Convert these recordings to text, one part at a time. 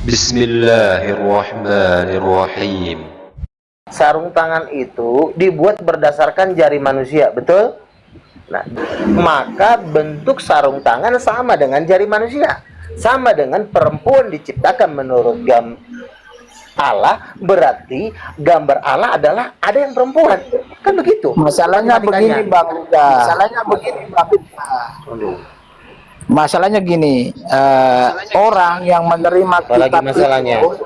Bismillahirrahmanirrahim. Sarung tangan itu dibuat berdasarkan jari manusia, betul? Nah, maka bentuk sarung tangan sama dengan jari manusia. Sama dengan perempuan diciptakan menurut Allah, berarti gambar Allah adalah ada yang perempuan. Kan begitu. Masalahnya begini, Bang Luga. Masalahnya gini, orang yang menerima kitab masalahnya? itu,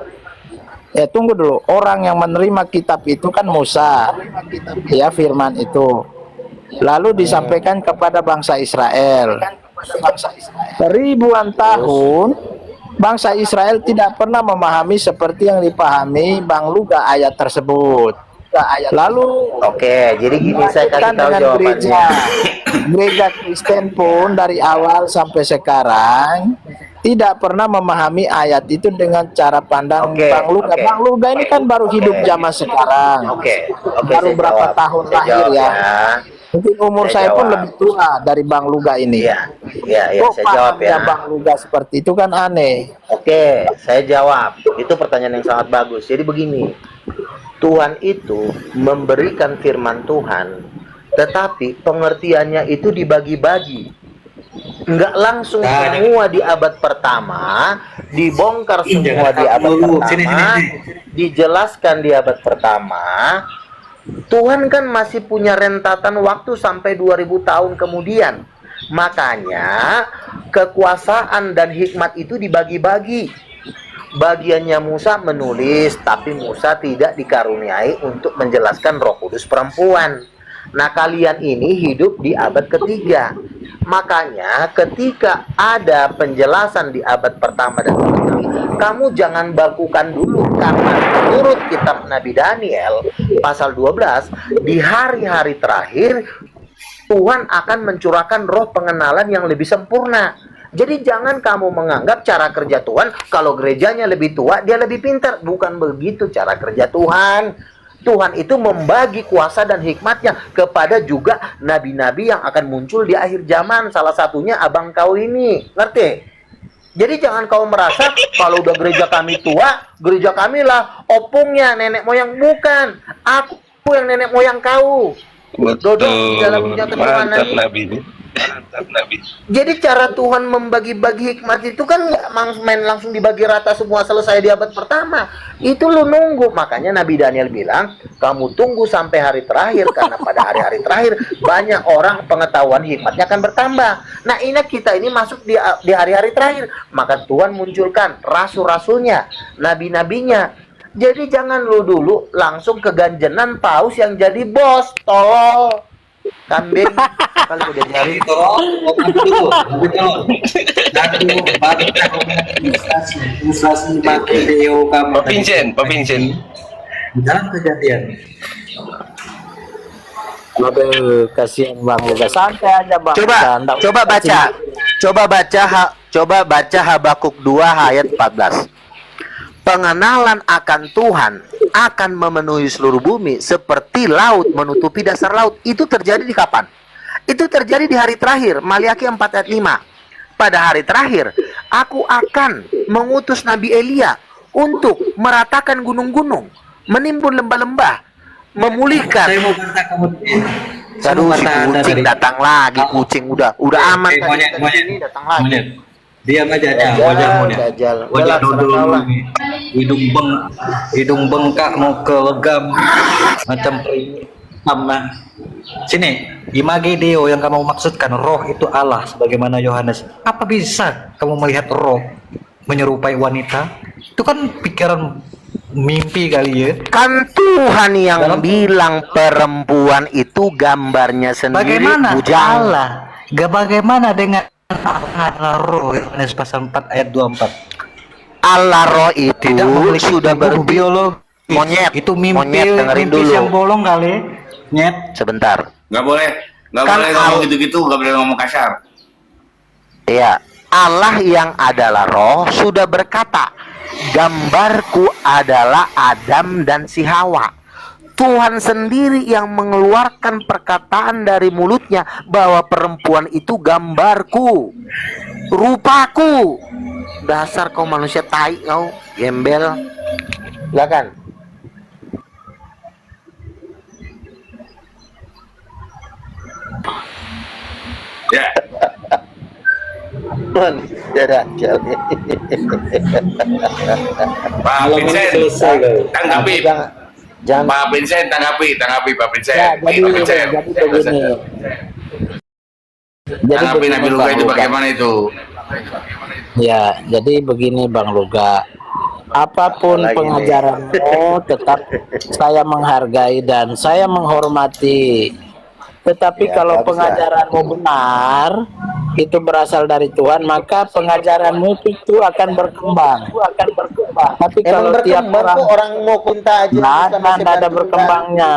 tunggu dulu. Orang yang menerima kitab itu kan Musa, ya, firman itu. Lalu disampaikan kepada bangsa Israel. Ribuan tahun bangsa Israel tidak pernah memahami seperti yang dipahami Bang Luga ayat tersebut. Lalu Oke, jadi gini saya kasih tahu dengan jawabannya. gereja Kristen pun dari awal sampai sekarang tidak pernah memahami ayat itu dengan cara pandang Bang Luga. Bang Luga ini kan baru hidup zaman sekarang. Baru berapa tahun lahir ya. Mungkin umur saya pun lebih tua dari Bang Luga ini. Iya, Kok saya jawab ya. Bang Luga seperti itu kan aneh. Oke, saya jawab. Itu pertanyaan yang sangat bagus. Jadi begini, Tuhan itu memberikan firman Tuhan, tetapi pengertiannya itu dibagi-bagi. Enggak langsung semua di abad pertama, dibongkar semua di abad pertama, dijelaskan di abad pertama. Tuhan kan masih punya rentatan waktu sampai 2000 tahun kemudian. Makanya kekuasaan dan hikmat itu dibagi-bagi. Bagiannya Musa menulis, tapi Musa tidak dikaruniai untuk menjelaskan Roh Kudus perempuan. Nah, kalian ini hidup di abad ketiga. Makanya ketika ada penjelasan di abad pertama dan kedua, kamu jangan bakukan dulu, karena menurut kitab Nabi Daniel pasal 12, di hari-hari terakhir Tuhan akan mencurahkan roh pengenalan yang lebih sempurna. Jadi jangan kamu menganggap cara kerja Tuhan, kalau gerejanya lebih tua, dia lebih pintar. Bukan begitu cara kerja Tuhan. Tuhan itu membagi kuasa dan hikmatnya kepada juga nabi-nabi yang akan muncul di akhir zaman. Salah satunya abang kau ini. Ngerti? Jadi jangan kau merasa kalau udah gereja kami tua, gereja kami lah opungnya, nenek moyang. Bukan. Aku yang nenek moyang kau. Dodok di dalam punya ketuhanan ini. Jadi cara Tuhan membagi-bagi hikmat itu kan nggak main langsung dibagi rata semua selesai di abad pertama. Itu lu nunggu. Makanya Nabi Daniel bilang, kamu tunggu sampai hari terakhir, karena pada hari-hari terakhir banyak orang pengetahuan hikmatnya akan bertambah. Nah, ini kita ini masuk di hari-hari terakhir. Maka Tuhan munculkan rasul-rasulnya, nabi-nabinya. Jadi jangan lu dulu langsung keganjenan paus yang jadi bos. Tolol. Kambing kalau udah jadi Pepincin. dalam kejadian. Aduh, kasihan Bang Luga. Santai aja Bang. Coba baca Habakuk 2 ayat 14. Pengenalan akan Tuhan akan memenuhi seluruh bumi seperti laut menutupi dasar laut. Itu terjadi di kapan? Itu terjadi di hari terakhir. Maliaki 4 ayat 5. Pada hari terakhir, aku akan mengutus Nabi Elia untuk meratakan gunung-gunung, menimbun lembah-lembah, memulihkan. Saya mau kata kamu. Aduh, si kucing datang lagi. Kucing udah aman. Monyet. Datang lagi. Diam aja, Dajjal. wajah dodol ini, hidung bengkak mau ke legam macam sama. Sini, Imagedeo yang kamu maksudkan roh itu Allah sebagaimana Yohanes. Apa bisa kamu melihat roh menyerupai wanita? Itu kan pikiran mimpi kali ya. Kan Tuhan yang bilang perempuan itu gambarnya sendiri. Bagaimana? Bujang. Bagaimana dengan Allah roh Yohanes pasal 4 ayat 24? Allah roh itu sudah berbiolog. monyet. Itu mimpi, Monyet, dengerin mimpi dulu. yang bolong kali. Nyet. Sebentar. Nggak boleh ngomong gitu-gitu, nggak boleh ngomong kasar. Iya, Allah yang adalah roh sudah berkata, gambarku adalah Adam dan si Hawa. Tuhan sendiri yang mengeluarkan perkataan dari mulutnya bahwa perempuan itu gambarku, rupaku. Dasar kau manusia tai kau. Gembel, silakan. Ya, Manusia dajjal. Pak Vincent, tanggapi. Jangan, jangan. Pak Vincent, tanggapi Pak Vincent. Ya, Pak Vincent. jadi begini. Jadi Tanggapi Nabi Luga Bang itu Luga. bagaimana itu? Ya, jadi begini Bang Luga. Apapun Lagi nih. pengajaranmu tetap saya menghargai dan saya menghormati. Tetapi Ya, kalau bagus lah. pengajaranmu benar, itu berasal dari Tuhan, maka pengajaranmu itu akan berkembang. Tapi kalau Emang tiap berkembang orang kok orang mau kunta aja nggak ada berkembangnya.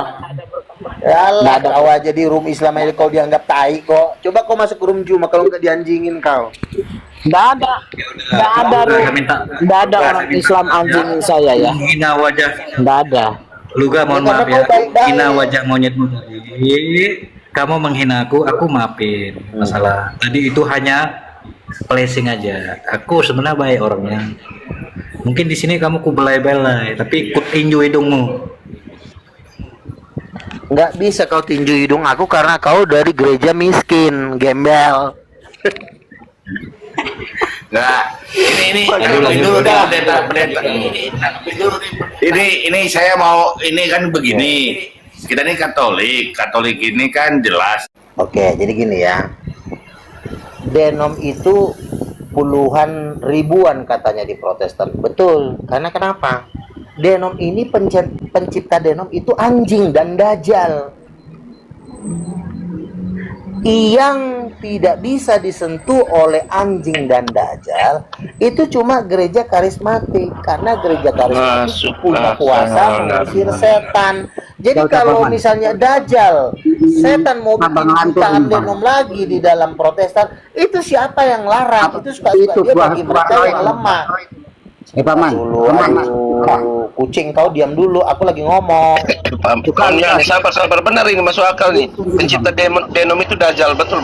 Yalah, Nggak ada. kau aja di room Islam aja kau dianggap tai kok. Coba kau masuk ke room Juma kalau nggak dianjingin kau. Nggak ada, nggak ada orang Islam anjingin saya ya. Hina wajah Nggak ada. Luga, mohon Ya, maaf karena ya. kau baik-baik. Hina wajah monyetmu tadi. Kamu menghina aku maafin. Masalah tadi itu hanya flashing aja. Aku sebenarnya baik orangnya. Mungkin di sini kamu ku belai-belai, tapi ikut tinju hidungmu. Nggak bisa kau tinju hidung aku karena kau dari gereja miskin, gembel. Nah, ini pendeta. Ini saya mau, ini kan begini. Kita ini Katolik ini kan jelas. Oke, jadi gini ya. Denom itu puluhan ribuan katanya di Protestan. Betul. Karena kenapa? Denom ini pencipta denom itu anjing dan dajjal. Yang tidak bisa disentuh oleh anjing dan dajjal itu cuma gereja karismatik, karena gereja karismatik punya kuasa mengusir setan. Jadi kalau misalnya dajjal, setan mau bikin ciptaan denom lagi di dalam Protestan, itu siapa yang larang? Itu suka-suka dia bagi mereka yang lemah. Paman, Dulu, aduh, kucing kau diam dulu, aku lagi ngomong. Enggak, sabar benar ini masuk akal nih. Pencipta denom itu dajjal, betul.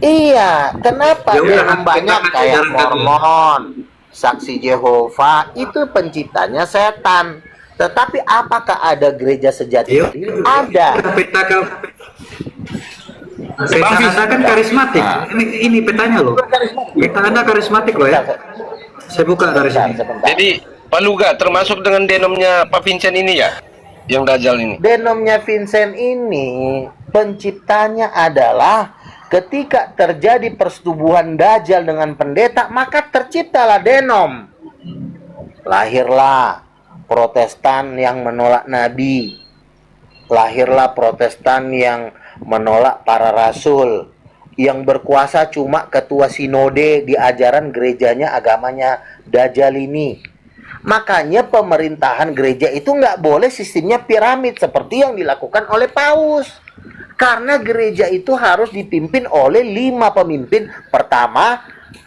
Iya, kenapa Ya udah, denom banyak kita kayak ajaran tadi. Mormon, Saksi Jehovah, itu penciptanya setan. Tetapi apakah ada gereja sejati? Yuk. Ada. Peta Anda kan karismatik. Ini petanya loh. Peta Anda karismatik loh ya. Saya buka dari sini. Jadi Pak Luga termasuk dengan denomnya Pak Vincent ini ya, yang dajjal ini. Denomnya Vincent ini penciptanya adalah ketika terjadi persetubuhan dajjal dengan pendeta, maka terciptalah denom. Lahirlah Protestan yang menolak nabi. Lahirlah Protestan yang menolak para rasul. Yang berkuasa cuma ketua sinode di ajaran gerejanya, agamanya dajjal ini. Makanya pemerintahan gereja itu nggak boleh sistemnya piramid seperti yang dilakukan oleh Paus. Karena gereja itu harus dipimpin oleh 5 pemimpin. Pertama,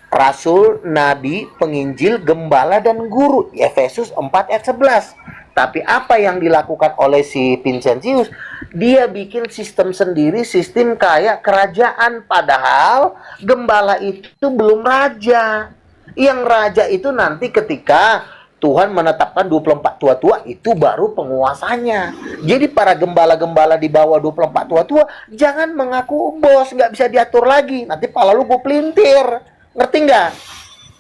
rasul, nabi, penginjil, gembala, dan guru. Efesus 4 ayat 11. Tapi apa yang dilakukan oleh si Vincentius? Dia bikin sistem sendiri, sistem kayak kerajaan. Padahal gembala itu belum raja. Yang raja itu nanti ketika Tuhan menetapkan 24 tua-tua, itu baru penguasanya. Jadi para gembala-gembala di bawah 24 tua-tua jangan mengaku bos, nggak bisa diatur lagi. Nanti pala lu gue pelintir. Ngerti nggak?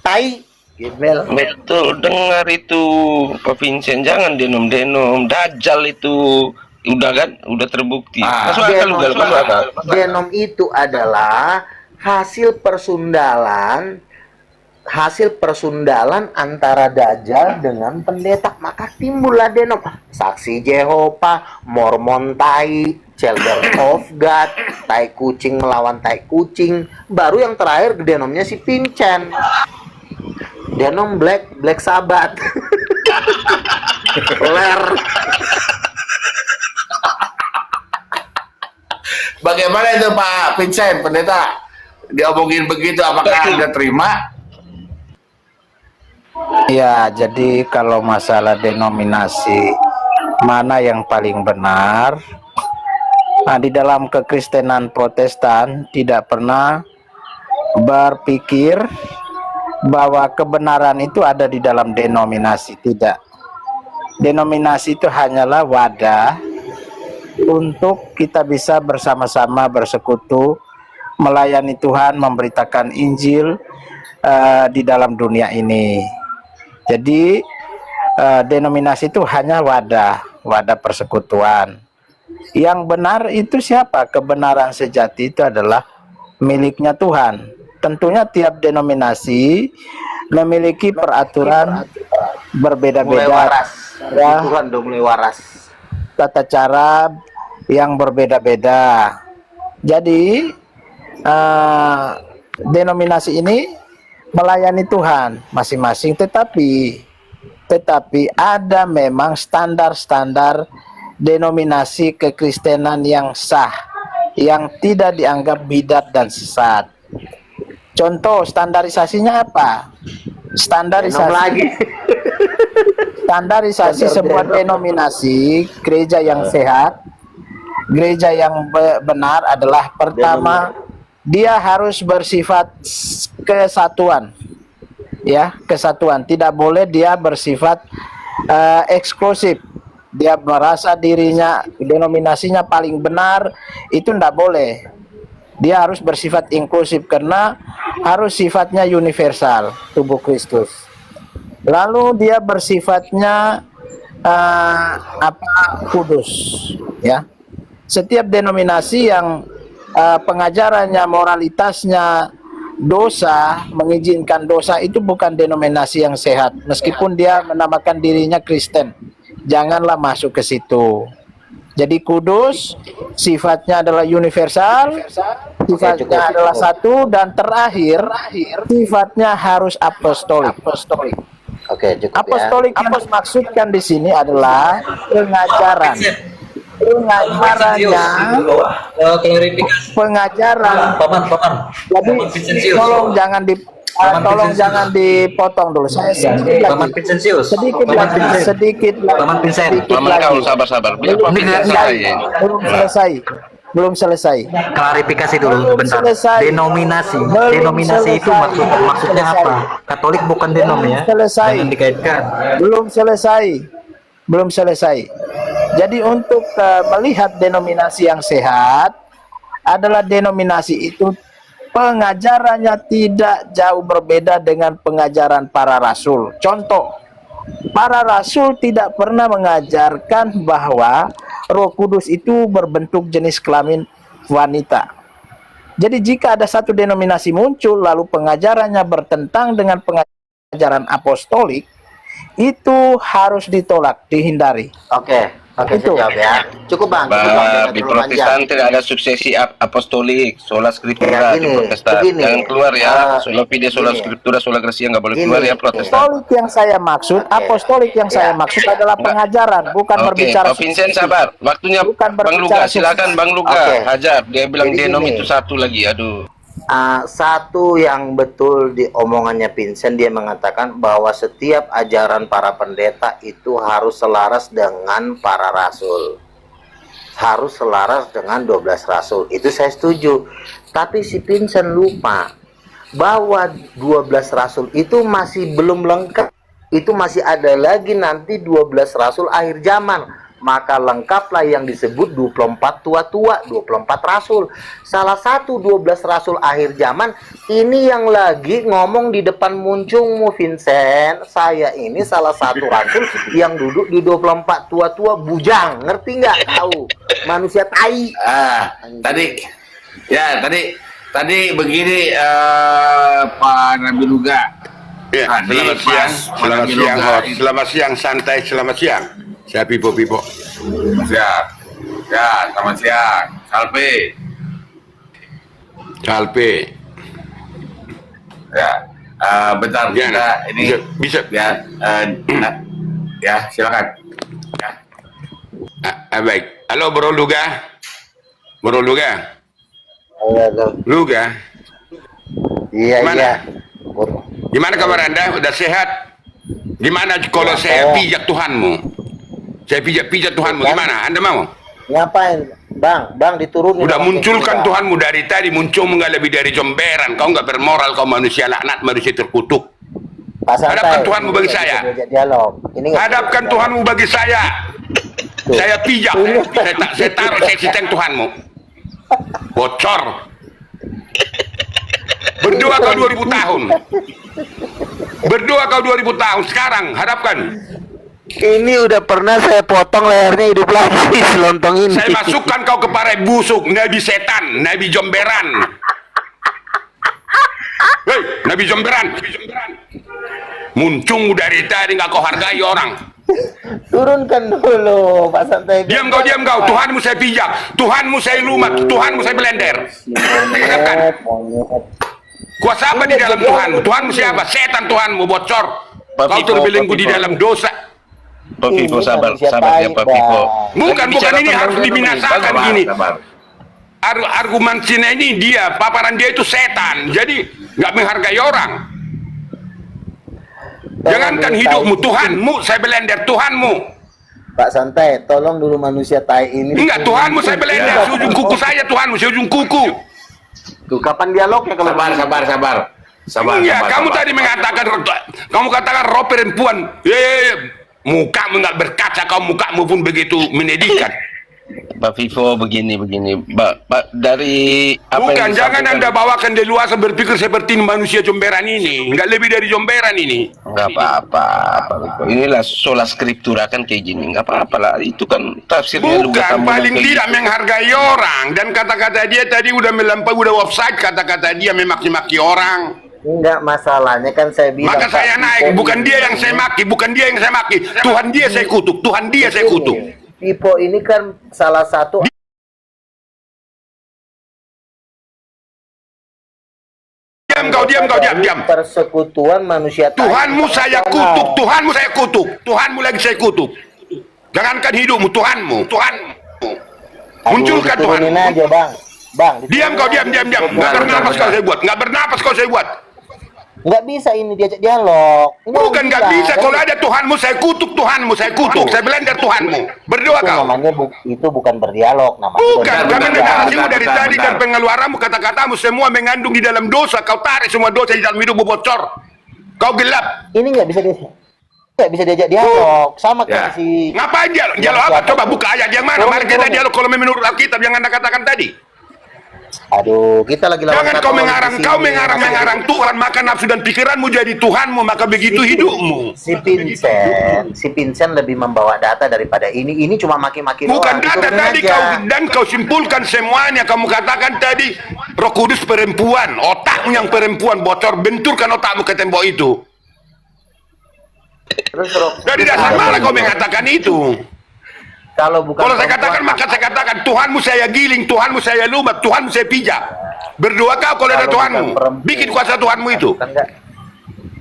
Tai. Gembel. Betul, dengar itu Pak Vincent, jangan denom dajjal itu. Udah kan, udah terbukti. Masuk akal Luga, masuk akal. Genom itu adalah hasil persundalan antara dajjal dengan pendeta, maka timbullah denom. Saksi Jehovah, Mormon tai, Children of God, tai kucing melawan tai kucing. Baru yang terakhir denomnya si Vincent. Denom Black Sabbath. Ler. Bagaimana itu Pak Vincent, pendeta? Diomongin begitu, apakah Anda terima? Ya, jadi kalau masalah denominasi mana yang paling benar, nah, di dalam kekristenan Protestan tidak pernah berpikir bahwa kebenaran itu ada di dalam denominasi. Tidak. Denominasi itu hanyalah wadah untuk kita bisa bersama-sama bersekutu, melayani Tuhan, memberitakan Injil di dalam dunia ini. Jadi denominasi itu hanya wadah persekutuan. Yang benar itu siapa? Kebenaran sejati itu adalah miliknya Tuhan. Tentunya tiap denominasi memiliki peraturan berbeda-beda. Mulai waras. Ya, Tuhan udah mulai waras. tata cara yang berbeda-beda. Jadi denominasi ini melayani Tuhan masing-masing, tetapi ada memang standar-standar denominasi kekristenan yang sah, yang tidak dianggap bidat dan sesat. Contoh standarisasinya apa? Standarisasi sebuah denominasi gereja yang sehat, gereja yang benar adalah pertama, dia harus bersifat kesatuan. Ya, kesatuan. Tidak boleh dia bersifat eksklusif. Dia merasa dirinya denominasinya paling benar, itu tidak boleh. Dia harus bersifat inklusif karena harus sifatnya universal, tubuh Kristus. Lalu dia bersifatnya kudus, ya. Setiap denominasi yang pengajarannya, moralitasnya dosa, mengizinkan dosa, itu bukan denominasi yang sehat. Meskipun dia menamakan dirinya Kristen, janganlah masuk ke situ. Jadi kudus, sifatnya adalah universal, sifatnya adalah satu, dan terakhir sifatnya harus apostolik. Oke, cukup Apostolik yang dimaksudkan di sini adalah pengajaran. Pengajaran. Jadi tolong jangan dipotong dulu. Saya sedikit lagi. Sabar. Belum selesai. Klarifikasi dulu bentar. Denominasi itu maksudnya apa? Katolik bukan denom ya. Jangan dikaitkan. Belum selesai. Jadi untuk melihat denominasi yang sehat adalah denominasi itu pengajarannya tidak jauh berbeda dengan pengajaran para rasul. Contoh, para rasul tidak pernah mengajarkan bahwa Roh Kudus itu berbentuk jenis kelamin wanita. Jadi jika ada satu denominasi muncul lalu pengajarannya bertentang dengan pengajaran apostolik, itu harus ditolak, dihindari. Oke, itu saya jawab ya. Cukup bang. Di Protestan tidak ada suksesi apostolik, sola scriptura di Protestan. Jangan keluar ya. Sola fide, sola scriptura, sola gratia nggak boleh keluar ya Protestan. Apostolik yang saya maksud adalah pengajaran, bukan berbicara. Pak Vincent sabar. Waktunya Bang Luga, silakan Bang Luga. Hajar. Dia bilang denom itu satu lagi. Aduh. Satu yang betul di omongannya Vincent, dia mengatakan bahwa setiap ajaran para pendeta itu harus selaras dengan para rasul, harus selaras dengan 12 rasul. Itu saya setuju. Tapi si Vincent lupa bahwa 12 rasul itu masih belum lengkap. Itu masih ada lagi nanti 12 rasul akhir zaman. Maka lengkaplah yang disebut 24 tua-tua, 24 rasul. Salah satu 12 rasul akhir zaman ini yang lagi ngomong di depan muncungmu Vincent. Saya ini salah satu rasul yang duduk di 24 tua-tua bujang. Ngerti nggak? Tahu? Manusia tai. Tadi begini Pak Nabi Luga. Ya, selamat siang, santai, selamat siang. Saya Pipo. Siap. Ya, selamat siang. Salpe. Ya. Bentar kita ini bisa. Ya, silakan. Ya. Baik. Halo Bro Luga. Luga. Iya. Gimana kabar Anda? Udah sehat? Gimana kalau saya pijak Tuhanmu? Saya pijak Tuhanmu, gimana? Anda mau? Ngapain? Bang diturunin. Udah munculkan Tuhanmu dari tadi, muncul nggak lebih dari comberan. Kau nggak bermoral, kau manusia laknat, manusia terkutuk. Pak Santai, Hadapkan Tuhanmu bagi ini nggak saya. bisa diajak dialog. Ini nggak bisa Hadapkan diajak Tuhanmu bagi saya. Tuh. Saya pijak. Saya taruh sistem Tuhanmu. Bocor. Berdoa kau 2000 tahun. Berdoa kau 2000 tahun. Sekarang hadapkan. Ini udah pernah saya potong lehernya hidup lagi selontong ini. Saya masukkan kau ke parai busuk, nabi setan, nabi jomberan. Hei, nabi jomberan. Muncung dari tadi nggak kau hargai orang. Turunkan dulu, Pak Santai. Diam kau. Tuhanmu saya pijak, Tuhanmu saya lumat, Tuhanmu saya belender. Hadapkan. Kuasa apa di dalam Tuhanmu? Tuhanmu siapa? Setan Tuhanmu, bocor. Kau terbelenggu di dalam dosa. Pak Vivo, Ini sabar manusia ya baik, Pak Vivo. Bang. Bukan ini harus dibinasakan Sabar, gini. sabar. Argumen Cina ini dia, paparan dia itu setan. Jadi nggak menghargai orang. Jangankan hidupmu, Tuhanmu saya belender, Tuhanmu. Pak Santai, tolong dulu manusia tai ini. Enggak, Tuhanmu saya belender, ujung kuku saya Tuhanmu, ujung kuku. Tuh, kapan dialognya kalau Sabar. Iya, kamu tadi mengatakan, kamu katakan roh perempuan. Mukamu nggak berkaca, mukamu pun begitu menyedihkan. Pak Vivo begini, Pak, dari apa Bukan, yang jangan disampaikan- Anda bawakan dari luar berpikir seperti manusia jomberan ini. Nggak lebih dari jomberan ini. Nggak apa-apa, Pak Vivo. Inilah sola scriptura kan kayak gini, nggak apa-apa lah. Itu kan tafsirnya lu Bukan, kamu paling kayak tidak gitu. menghargai orang. Dan kata-kata dia tadi udah melampaui, udah offside. Kata-kata dia memaki-maki orang. Enggak, masalahnya kan saya bilang. Maka saya naik, bukan dia yang saya maki, Tuhan dia saya kutuk, Tuhan dia saya kutuk. Pipo ini kan salah satu Diam. persekutuan manusia tai. Tuhanmu saya kutuk, Tuhanmu lagi saya kutuk. Jangankan hidupmu, Tuhanmu. Munculkan Turunin Tuhanmu. aja, Bang. Diam. Nggak bernapas kau saya buat. Nggak bisa ini diajak dialog. Ini Bukan nggak bisa. kan? Kalau ada Tuhanmu saya kutuk. Saya belender Tuhanmu. Berdoa Itu kau. namanya itu bukan berdialog namanya. Bukan, karena Bentar, deklarasimu dari bentar, tadi bentar. dan pengeluaranmu, kata-katamu semua mengandung di dalam dosa. Kau tarik semua dosa di dalam hidupmu, bocor. Kau gelap. Ini nggak bisa diajak dialog sama Ya. kayak si. Ngapain dialog? Dialog apa? Coba buka ayat yang mana? Mari kita dialog kalau menurut Alkitab yang Anda katakan tadi. Aduh, kita lagi lawan Jangan Katolik di kau sini. mengarang Tuhan, maka nafsu dan pikiranmu jadi Tuhanmu, maka begitu hidupmu. Si Vincent lebih membawa data daripada ini. Ini cuma maki-maki Bukan doang. data Diturunin tadi aja. kau simpulkan semuanya. Kamu katakan tadi Roh Kudus perempuan, otakmu yang perempuan, bocor, benturkan otakmu ke tembok itu. Terus Dari dasar mana kau mengatakan itu? Kalau bukan Kalau saya perempuan, katakan, maka saya katakan Tuhanmu saya giling, Tuhanmu saya lumat, Tuhanmu saya pijak. Berdoa kau kalau ada Kalau Tuhanmu. bukan perempuan, Bikin kuasa Tuhanmu itu. kan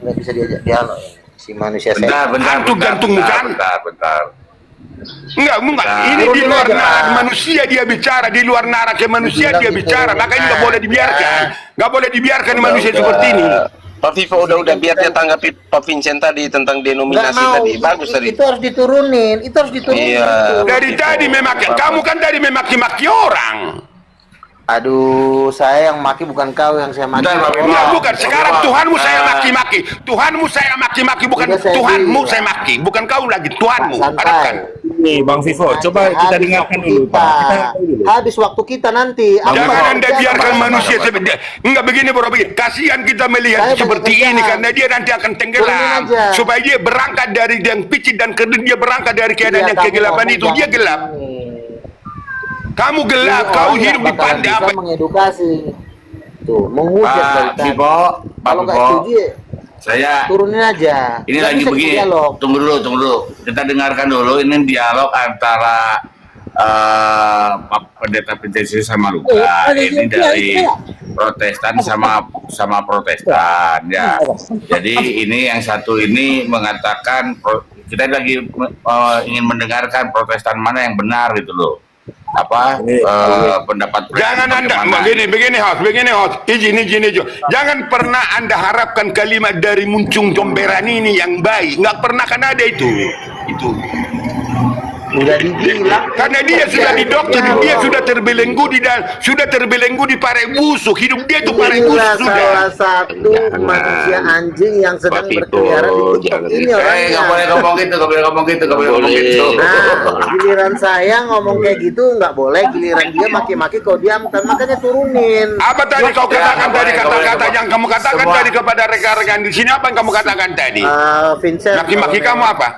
nggak bisa diajak dialog si manusia Bentar. Hantu gantungmu kan? Bentar. Enggak. Nah, Ini di luar aja, narak Pak. manusia dia bicara, di luar narak ke manusia Dibilang dia gitu, bicara. Makanya nggak boleh dibiarkan. Nah. Nggak boleh dibiarkan manusia seperti ini. Pak Vivo udah biar dia tanggapi Pak Vincent tadi tentang nggak denominasi mau. tadi. Bagus tadi. Itu harus diturunin. Iya. Dari tadi memaki, kamu kan tadi memaki-maki orang. Aduh, saya yang maki bukan kau yang saya maki. Bentar, Pak Bimo. Enggak, bukan. Sekarang Tuhanmu saya Ah. maki-maki. Tuhanmu saya maki-maki, bukan Udah saya Tuhanmu bilang. saya maki. Bukan kau lagi, Tuhanmu. Santai. Hadapkan. Nih Bang Vivo, coba kita Habis dengarkan waktu dulu kita. Pak. Kita dengarkan dulu. Habis waktu kita nanti. Jangan Anda biarkan sabar, manusia sabar. seperti enggak begini bro, begini. Kasihan kita melihat Saya banyak seperti kerjaan. ini karena dia nanti akan tenggelam. Turunin aja. Supaya dia berangkat dari yang picit dan kerdil, dia berangkat dari keadaan yang kegelapan itu. Dia gelap. Kamu gelap, kau hidup di pandai apa? Mengedukasi. Tuh, menghujat dari Pak tadi. Vivo, Pak Kalau nggak Vivo, setuju, ya saya turunin aja. ini Nggak lagi bisa begini. dialog. Tunggu dulu. Kita dengarkan dulu. Ini dialog antara Pak Pendeta Vincent sama Luka. Ini dari Protestan sama Protestan ya. Jadi ini yang satu ini mengatakan kita lagi ingin mendengarkan Protestan mana yang benar gitu loh. Pendapat Jangan Anda begini host. Izin. Jangan pernah Anda harapkan kalimat dari muncung jomberan ini yang baik. Nggak pernah kan ada itu. Udah dibilang. Karena dia sudah didoktrin, dia sudah terbelenggu di pare busuk. Hidup dia itu pare busuk Inilah sudah. salah satu manusia anjing yang sedang Pak Tito, berkeliaran di TikTok jangan. ini nggak boleh orangnya. ngomong gitu, nggak boleh ngomong gitu, nggak boleh ngomong gitu. Nah, giliran saya ngomong kayak gitu nggak boleh, giliran dia maki-maki kau diamkan, makanya turunin. Apa tadi kau katakan nggak tadi boleh, kata-kata nggak boleh. yang kamu katakan Semua. tadi kepada rekan-rekan di sini? Apa yang kamu katakan tadi? Vincent, Maki-maki kalau kamu memang- apa?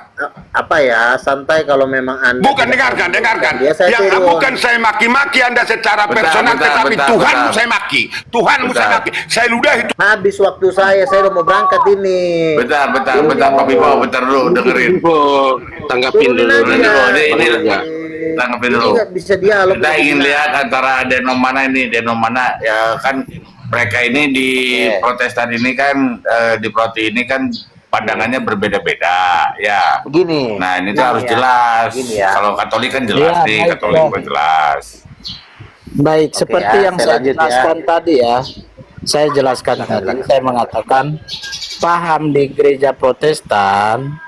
Apa ya, santai kalau memang Anda Bukan, tidak dengarkan. dia, saya Yang turun. bukan saya maki-maki Anda secara Bentar, personal, bentar, tetapi bentar, Tuhanmu bentar. saya maki. Tuhanmu saya Bentar. maki. Saya ludah itu. Habis waktu saya udah mau berangkat ini. Bentar, Pak Bimo, bentar dulu, dengerin. Tanggapin Turunin dulu. aja. Ini Ya. tanggapin Ini dulu. nggak bisa dialog. Kita ingin lihat antara denom mana ya kan, mereka ini di Yes. Protestan ini kan di Proti ini kan pandangannya berbeda-beda ya. Begini. Nah ini tuh harus ya. jelas. Gini ya. Kalau Katolik kan jelas Ya, nih, baik, Katolik ya. kan jelas. Baik, Oke, seperti ya, yang saya saya lanjut ya. jelaskan tadi ya. Saya jelaskan tadi, saya mengatakan paham di gereja Protestan,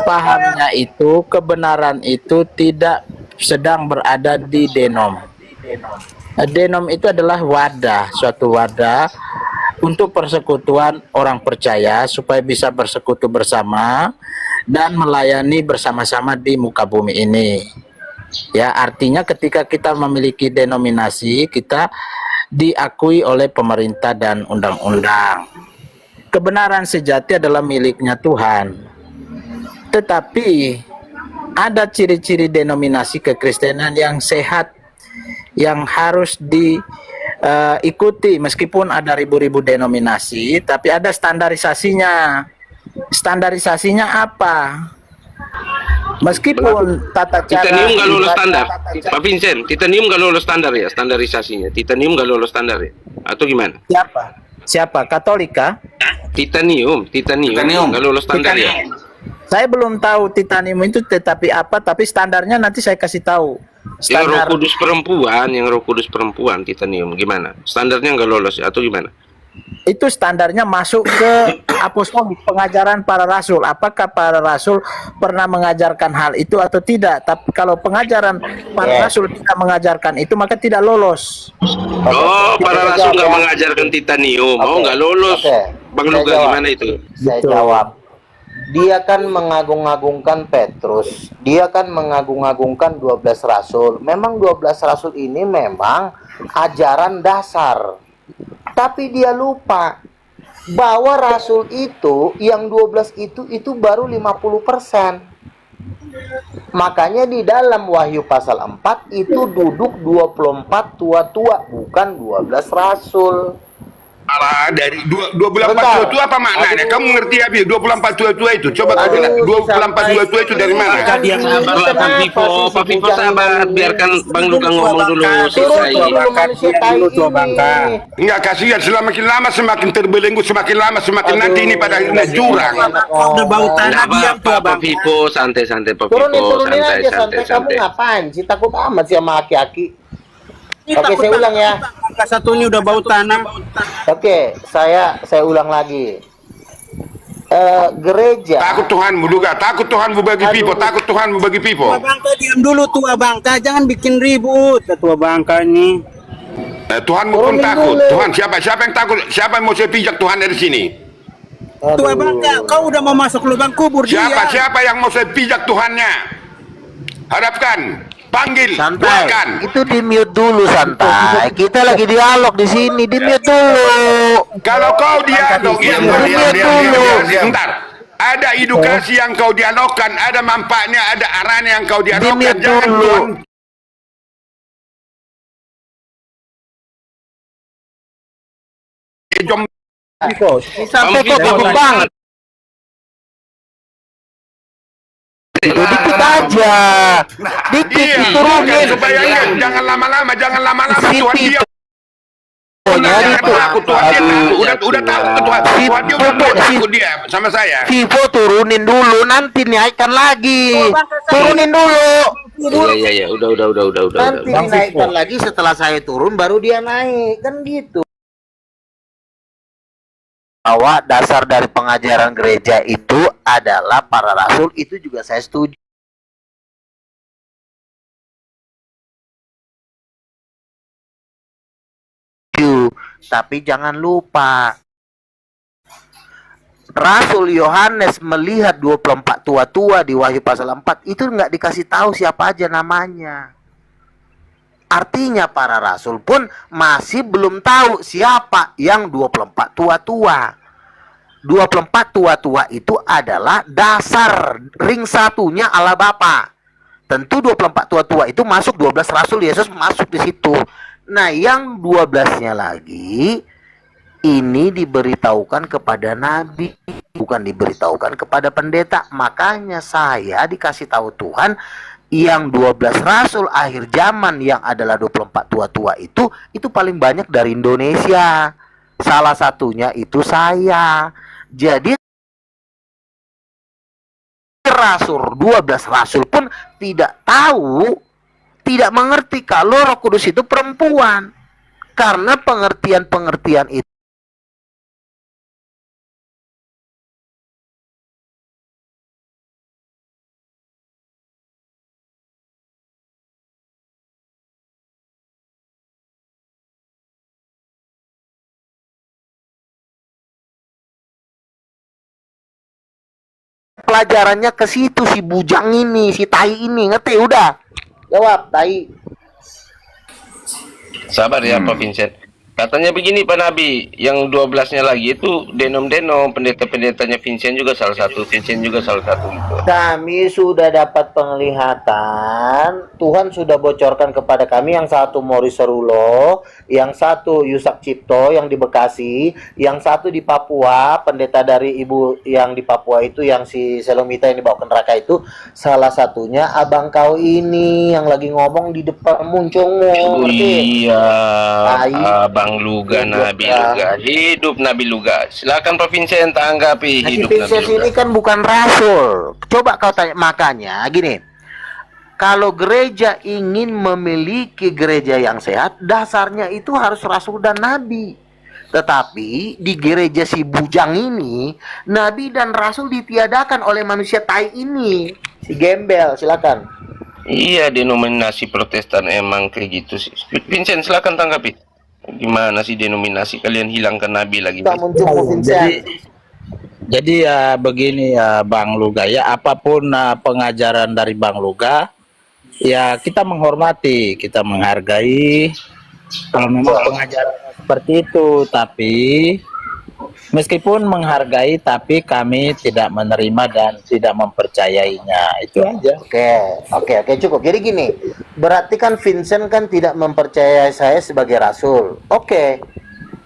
pahamnya itu kebenaran itu tidak sedang berada di denom. Denom itu adalah wadah, suatu wadah untuk persekutuan orang percaya supaya bisa bersekutu bersama dan melayani bersama-sama di muka bumi ini. Ya, artinya ketika kita memiliki denominasi, kita diakui oleh pemerintah dan undang-undang. Kebenaran sejati adalah miliknya Tuhan. Tetapi ada ciri-ciri denominasi kekristenan yang sehat, yang harus diikuti meskipun ada ribu-ribu denominasi, tapi ada standarisasinya. Standarisasinya apa? Meskipun tata cara Titanium nggak lolos ibadah, standar, tata cara- Pak Vincent. Titanium nggak lolos standar ya, standarisasinya. Titanium nggak lolos standar ya, atau gimana? Siapa? Katolika? Titanium nggak lolos standar ya. Saya belum tahu titanium itu tetapi apa, tapi standarnya nanti saya kasih tahu. Yang Roh Standar Kudus perempuan, titanium gimana? Standarnya nggak lolos ya, atau gimana? itu standarnya masuk ke apostolik, pengajaran para rasul. Apakah para rasul pernah mengajarkan hal itu atau tidak? Tapi kalau pengajaran para rasul tidak mengajarkan itu, maka tidak lolos. Oh, para rasul nggak mengajarkan titanium. Oh, nggak lolos. Oke. Bang Saya Luga jawab. gimana itu? Saya jawab. Dia kan mengagung-agungkan Petrus. Dia kan mengagung-agungkan 12 rasul. Memang 12 rasul ini memang ajaran dasar. Tapi dia lupa bahwa rasul itu yang 12 itu baru 50%. Makanya di dalam Wahyu pasal 4 itu duduk 24 tua-tua, bukan 12 rasul. Alah, dari 24 Bentar. tua-tua apa maknanya? Aduh. Kamu ngerti apa? 24 tua-tua itu. Coba kau Aduh, bilang 24 sampai- tua-tua itu dari mana? Maka dia sabar lah, Pak Vivo. Pak Vivo sabar, biarkan Bang Luga ngomong dulu. Turun Selesai. dulu manusia tai ini. Enggak, kasihan, semakin lama semakin terbelenggu, semakin lama semakin nanti ini pada akhirnya jurang. Udah bau Nggak apa-apa, Pak Vivo, santai-santai Pak Vivo, Turunin aja, santai. Kamu santai-santai. ngapain sih? Takut amat sih sama aki-aki. Oke, saya ulang ya. Satunya udah bau tanah. Oke, saya ulang lagi. Gereja. Takut Tuhanmu juga, takut Tuhanmu bagi Pipo, takut Tuhanmu bagi Pipo. Tua bangka diam dulu, tua bangka, jangan bikin ribut. Tua bangka ini. Tuhanmu pun Turunin takut. dulu. Tuhan siapa yang takut? Siapa yang mau saya pijak Tuhan dari sini? Tua bangka, kau udah mau masuk lubang kubur Siapa yang mau saya pijak Tuhannya? Hadapkan, panggil, Santai. doakan. Itu di mute dulu, santai. Kita lagi dialog di sini, di mute dulu. Kalau kau dialog, Diam, Bentar. Ada edukasi yang kau dialogkan, ada manfaatnya, ada arahnya yang kau dialogkan. Di mute Jangan dulu. Tuhan jom Sampai kok takut banget. Itu dikit aja. Dikit iya, diturunin. supaya jangan lama-lama Si Tuhan dia Pipo-nya jangan itu. takut Tuhan dia takut. Udah tahu Tuhan dia udah takut dia sama saya. Vivo turunin dulu, nanti naikkan lagi. Turunin dulu. Iya, udah. Nanti dinaikkan lagi setelah saya turun baru dia naik, kan gitu. Bahwa dasar dari pengajaran gereja itu adalah para rasul, itu juga saya setuju. Tapi jangan lupa, Rasul Yohanes melihat 24 tua-tua di Wahyu pasal 4 itu nggak dikasih tahu siapa aja namanya. Artinya para rasul pun masih belum tahu siapa yang 24 tua-tua. 24 tua-tua itu adalah dasar ring satunya Allah Bapa. Tentu 24 tua-tua itu masuk 12 rasul Yesus masuk di situ. Nah, yang 12-nya lagi ini diberitahukan kepada nabi, bukan diberitahukan kepada pendeta. Makanya saya dikasih tahu Tuhan yang 12 rasul akhir zaman yang adalah 24 tua-tua itu paling banyak dari Indonesia. Salah satunya itu saya. Jadi rasul 12 rasul pun tidak tahu, tidak mengerti kalau Roh Kudus itu perempuan. Karena pengertian-pengertian itu pelajarannya ke situ, si bujang ini, si tai ini, ngerti? Udah jawab, tai. Sabar ya Pak Vincent. Katanya begini Pak Nabi, yang 12-nya lagi itu denom-denom, pendeta-pendetanya Vincent juga salah satu gitu. Kami sudah dapat penglihatan, Tuhan sudah bocorkan kepada kami, yang satu Morris Serulo, yang satu Yusak Cipto yang di Bekasi, yang satu di Papua, pendeta dari ibu yang di Papua itu, yang si Selomita yang dibawa ke neraka itu, salah satunya abang kau ini yang lagi ngomong di depan muncungmu. Iya, Abang Luga, Nabi Luga, hidup Nabi Luga. Silakan Pak Vincent tanggapi hidup Nabi Vincent Luga. ini kan bukan rasul. Coba kau tanya, makanya gini. Kalau gereja ingin memiliki gereja yang sehat, dasarnya itu harus rasul dan nabi. Tetapi di gereja si bujang ini, nabi dan rasul ditiadakan oleh manusia tai ini. Si gembel, silakan. Iya, denominasi Protestan emang kayak gitu sih. Vincent silakan tanggapi. Gimana sih denominasi kalian hilangkan nabi lagi? Jadi ya begini ya Bang Luga ya, apapun pengajaran dari Bang Luga ya kita menghormati, kita menghargai kalau memang pengajarannya seperti itu. Tapi meskipun menghargai, tapi kami tidak menerima dan tidak mempercayainya. Itu aja. Oke, cukup. Jadi gini, berarti kan Vincent kan tidak mempercayai saya sebagai rasul. Oke.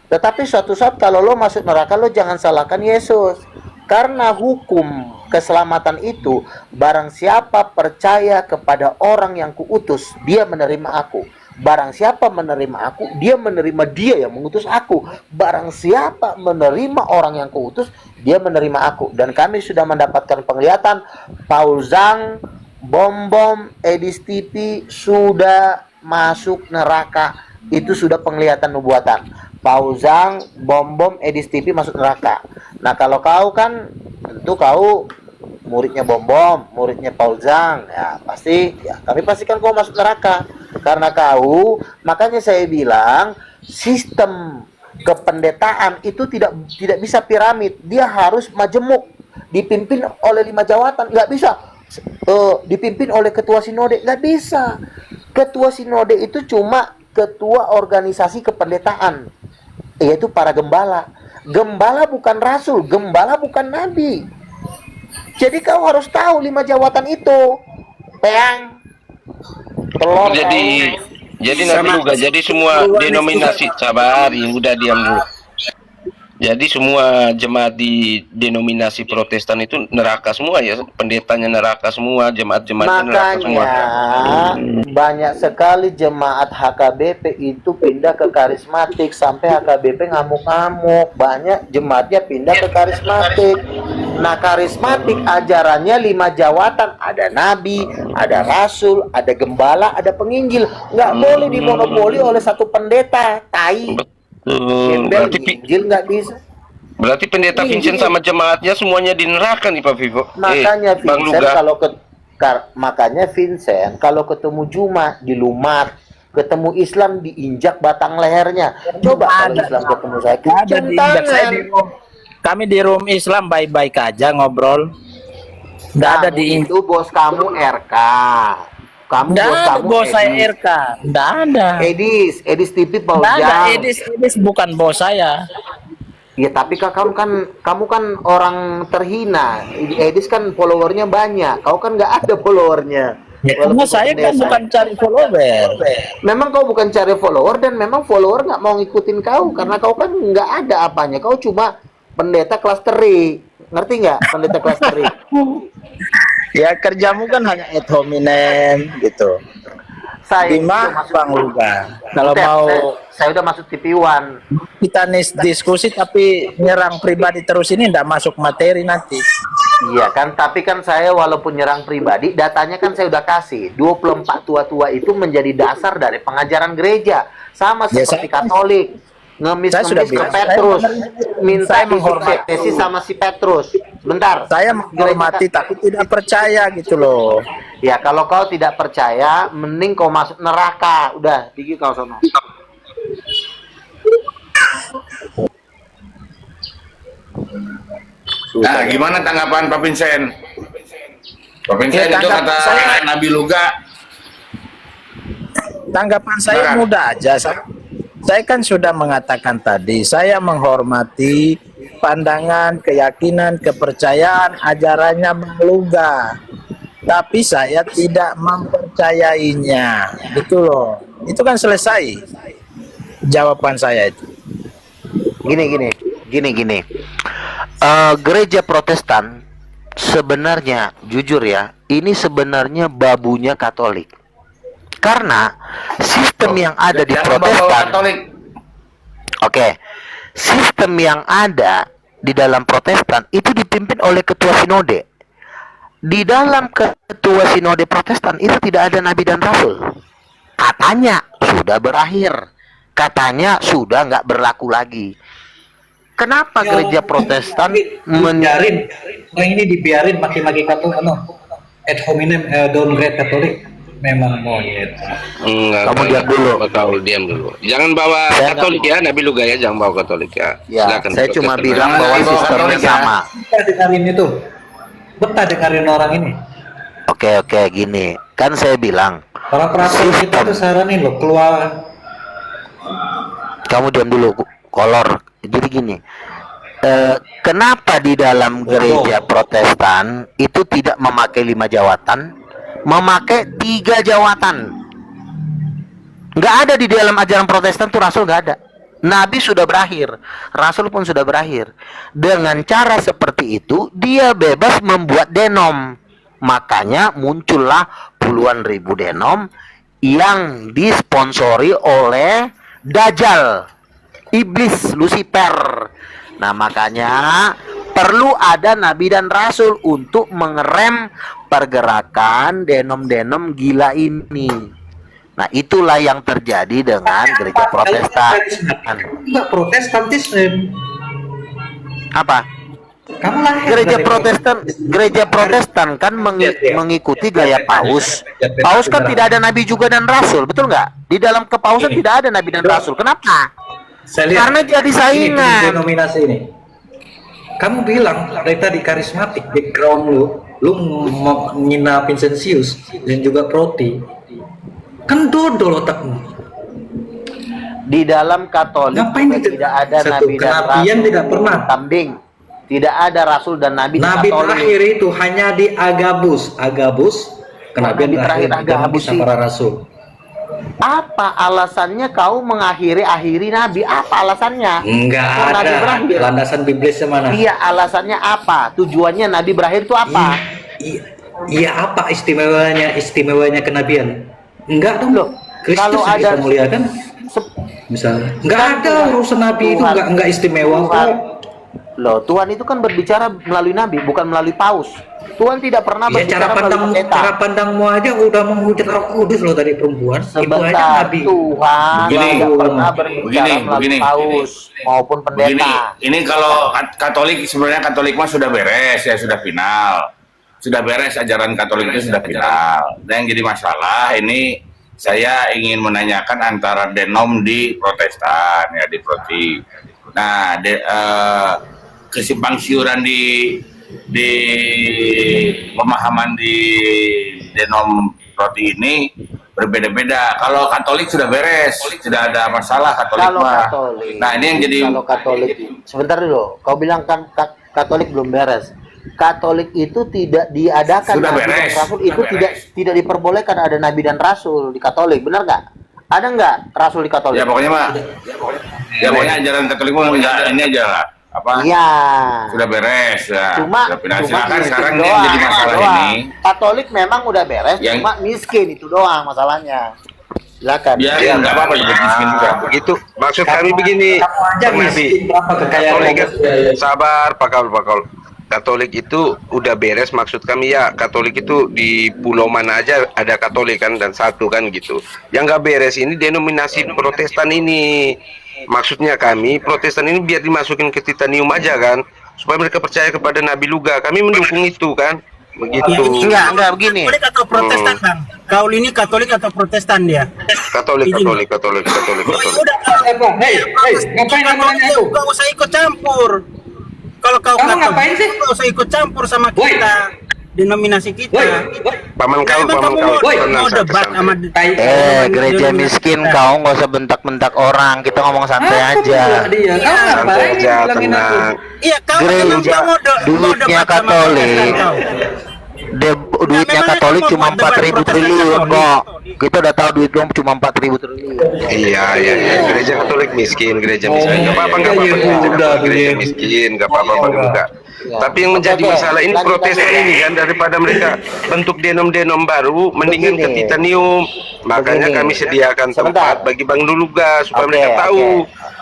Tetapi suatu saat kalau lo masuk neraka, lo jangan salahkan Yesus. Karena hukum keselamatan itu, barang siapa percaya kepada orang yang kuutus, dia menerima aku. Barang siapa menerima aku, dia menerima dia yang mengutus aku. Barang siapa menerima orang yang kuutus, dia menerima aku. Dan kami sudah mendapatkan penglihatan, Paul Zhang, Bom, Edis TV sudah masuk neraka. Itu sudah penglihatan nubuatan. Paul Zhang, Bom, Edis TV masuk neraka. Nah kalau kau kan, tentu kau muridnya Bom, muridnya Paul Zhang, ya pasti, ya kami pastikan kau masuk neraka. Karena kau, makanya saya bilang sistem kependetaan itu tidak bisa piramid, dia harus majemuk, dipimpin oleh 5 jawatan, nggak bisa dipimpin oleh ketua sinode, nggak bisa. Ketua sinode itu cuma ketua organisasi kependetaan, yaitu para gembala. Gembala bukan rasul, gembala bukan nabi. Jadi kau harus tahu 5 jawatan itu. Peang. Telur. Jadi Nabi Luga, jadi semua denominasi, sabar, udah diam dulu. Jadi semua jemaat di denominasi Protestan itu neraka semua ya, pendetanya neraka semua, jemaat-jemaatnya neraka semua. Banyak sekali jemaat HKBP itu pindah ke karismatik, sampai HKBP ngamuk-ngamuk. Banyak jemaatnya pindah ke karismatik. Nah, karismatik ajarannya 5 jawatan, ada nabi, ada rasul, ada gembala, ada penginjil. Nggak boleh dimonopoli oleh satu pendeta, tai. Berarti pendeta Vincent sama jemaatnya semuanya di neraka nih Pak Vivo. Makanya Vincent makanya Vincent kalau ketemu Jumat di Lumat, ketemu Islam diinjak batang lehernya. Coba kalau Islam ketemu saya, Nggak ada cium diinjak. Saya tangan. di room, kami di room Islam baik-baik aja ngobrol. Nggak ada Kamu diinjak. itu bos kamu RK. Kamu Nggak bos ada kamu bos saya Edis. RK. Nggak ada. Edis TV Nggak ada. Paujang. Edis bukan bos saya. Ya tapi kamu kan orang terhina. Edis kan followernya banyak. Kau kan nggak ada followernya. Ya, Walaupun karena saya kan desa. bukan cari follower. Memang kau bukan cari follower dan memang follower nggak mau ngikutin kau karena kau kan nggak ada apanya. Kau cuma pendeta kelas teri. Ngerti nggak pendeta kelas teri? Ya kerjamu kan hanya ad hominem gitu. Saya Gimana Bang Luga? Kalau Butet, mau saya udah masuk TV One. kita diskusi tapi nyerang pribadi terus ini nggak masuk materi nanti. Iya kan, tapi kan saya walaupun nyerang pribadi, datanya kan saya udah kasih. 24 tua-tua itu menjadi dasar dari pengajaran gereja. Sama Ya, seperti saya- Katolik. Ngemis-ngemis Saya sudah ke bilang, Petrus. saya Minta saya menghormati. disuksesi sama si Petrus. Bentar. Saya menghormati tapi tidak percaya gitu loh. Ya, kalau kau tidak percaya, mending kau masuk neraka. Udah, pergi kau sono. Nah, gimana tanggapan Pak Vincent? Pak Vincent Ya, itu kata saya- Nabi Luga. Tanggapan saya Silakan. mudah aja. Saya kan sudah mengatakan tadi, saya menghormati pandangan, keyakinan, kepercayaan, ajarannya Bang Luga. Tapi saya tidak mempercayainya. Gitu loh. Itu kan selesai jawaban saya itu. Gini. Gereja Protestan sebenarnya, jujur ya, ini sebenarnya babunya Katolik. Karena sistem yang ada di Jangan bawa Protestan, Katolik. oke, sistem yang ada di dalam Protestan itu dipimpin oleh ketua sinode. Di dalam ketua sinode Protestan itu tidak ada nabi dan rasul. Katanya sudah berakhir, katanya sudah nggak berlaku lagi. Kenapa gereja Protestan biarin orang ini dibiarin maki-maki Katolik ad hominem downgrade Katolik memang monyet. Enggak, Kamu diam dulu. Kau diam dulu. Jangan bawa Saya Katolik ya, Nabi Luga ya, jangan bawa Katolik ya. Ya, Silakan, saya cuma Protestan. bilang Jangan bahwa dibawa sistemnya Katolik ya. sama. Betah dengerin itu. Betah dengerin orang ini. Oke, gini. Kan saya bilang, Orang peraturan kita tuh saranin loh keluar. kamu diam dulu, kolor. Jadi gini, kenapa di dalam gereja Protestan itu tidak memakai 5 jawatan, memakai 3 jawatan? Nggak ada di dalam ajaran Protestan tuh rasul, nggak ada. Nabi sudah berakhir, rasul pun sudah berakhir. Dengan cara seperti itu, dia bebas membuat denom. Makanya muncullah puluhan ribu denom yang disponsori oleh Dajjal, iblis, Lucifer. Nah, makanya perlu ada nabi dan rasul untuk mengerem pergerakan denom-denom gila ini. Nah, itulah yang terjadi dengan gereja Protestan. Enggak Protestantisme. Apa? Kamu lahir Gereja Protestan kan mengikuti gaya Paus. Paus kan tidak ada nabi juga dan rasul, betul nggak? Di dalam kepausan tidak ada nabi dan rasul. Kenapa? Saya lihat, Karena jadi ini saingan. denominasi ini. Kamu bilang dari tadi karismatik background lu menghina Vincentius dan juga Proti. Kan dodol otakmu. Di dalam Katolik Ngapain juga itu? tidak ada Satu, nabi dan kenabian rasul. tidak pernah. Kambing. Tidak ada rasul dan nabi di Nabi Katolik. terakhir itu hanya di Agabus. Kenabian Nabi terakhir terakhir Agabus sama sih. para rasul. Apa alasannya kau akhiri nabi? Apa alasannya? Enggak Kok nabi ada. berakhir? Landasan biblisnya mana? Iya, alasannya apa? Tujuannya nabi berakhir itu apa? Iya apa istimewanya kenabian? Enggak dong. Loh, Kristus kalau yang kita ada- muliakan misalnya. Enggak ada urusan nabi itu enggak istimewa Tuhan, kok. loh, Tuhan itu kan berbicara melalui nabi, bukan melalui paus. Tuhan tidak pernah Ya berbicara melalui pendeta. cara pandangmu aja udah menghujat Roh Kudus loh tadi perempuan. Itu aja Sebentar, nabi. Tuhan Begini, tidak pernah berbicara melalui begini. paus maupun Begini, pendeta. ini kalau Katolik sebenarnya Katolik mah sudah beres ya, sudah final. Sudah beres ajaran Katolik itu sudah final. Dan yang jadi masalah ini saya ingin menanyakan antara denom di Protestan ya di Proti. Nah, kesimpang siuran di pemahaman di denom Proti ini berbeda-beda. Kalau Katolik sudah beres, sudah ada masalah Katolik Kalau mah. Katolik, Nah, ini yang jadi kalau Katolik, sebentar dulu. Kau bilang kan Katolik belum beres. Katolik itu tidak diadakan Sudah nabi beres, dan rasul, sudah itu beres. tidak diperbolehkan ada nabi dan rasul di Katolik, benar nggak? Ada nggak rasul di Katolik? ya pokoknya mah ya pokoknya ajaran Katolik mah enggak ini aja lah. Apa? Iya. Sudah beres ya. Cuma Sudah pindah. cuma Silakan miskin sekarang doang, yang jadi masalah doang. ini. Katolik memang udah beres, Yang- cuma miskin itu doang masalahnya. Silakan. Ya, enggak apa-apa disebut miskin juga. Begitu. Maksud kami begini, Kamu aja Bang Nabi. miskin berapa kekayaan Katolik kamu? sabar, pakal. Katolik itu udah beres, maksud kami ya Katolik itu di pulau mana aja ada Katolik kan dan satu kan gitu. Yang nggak beres ini denominasi Protestan ini. Maksudnya kami Protestan ini biar dimasukin ke titanium aja kan, supaya mereka percaya kepada Nabi Luga. Kami mendukung itu kan, begitu. Enggak begini. Katolik atau Protestan, Bang? Kau ini Katolik atau Protestan dia? Katolik. Oh, ya udah. Ngapain kamu nanya itu? Kau usah ikut campur. Kalau kau Kamu Katolik, ngapain sih? kau usah ikut campur sama kita. Denominasi kita. Paman kau, Emang kamu tenang, mau debat sama Gereja miskin kau nggak usah bentak-bentak orang, kita ngomong santai aja. Dia. Kamu santai ngapain aja, bilangin aku? tenang. Iya, kau emang Gereja kau mau duitnya debat sama Katolik. Protestan, kau? Duitnya memangnya Katolik kamu cuma buat debat 4.000 Protestan triliun Katolik? kok. Kita udah tahu duit dong cuma 4.000 triliun. Iya. Gereja Katolik miskin, gereja miskin. Gak apa-apa, iya, gereja udah, Katolik, gereja iya. miskin, gak apa-apa, Bang Luga. Tapi yang menjadi Oke, masalah ini lanjut, Protestan lanjut. ini kan daripada mereka bentuk denom-denom baru, mendingan ke Begini. titanium. Makanya Begini. kami sediakan Sebentar. tempat bagi Bang Luga supaya Oke, mereka tahu.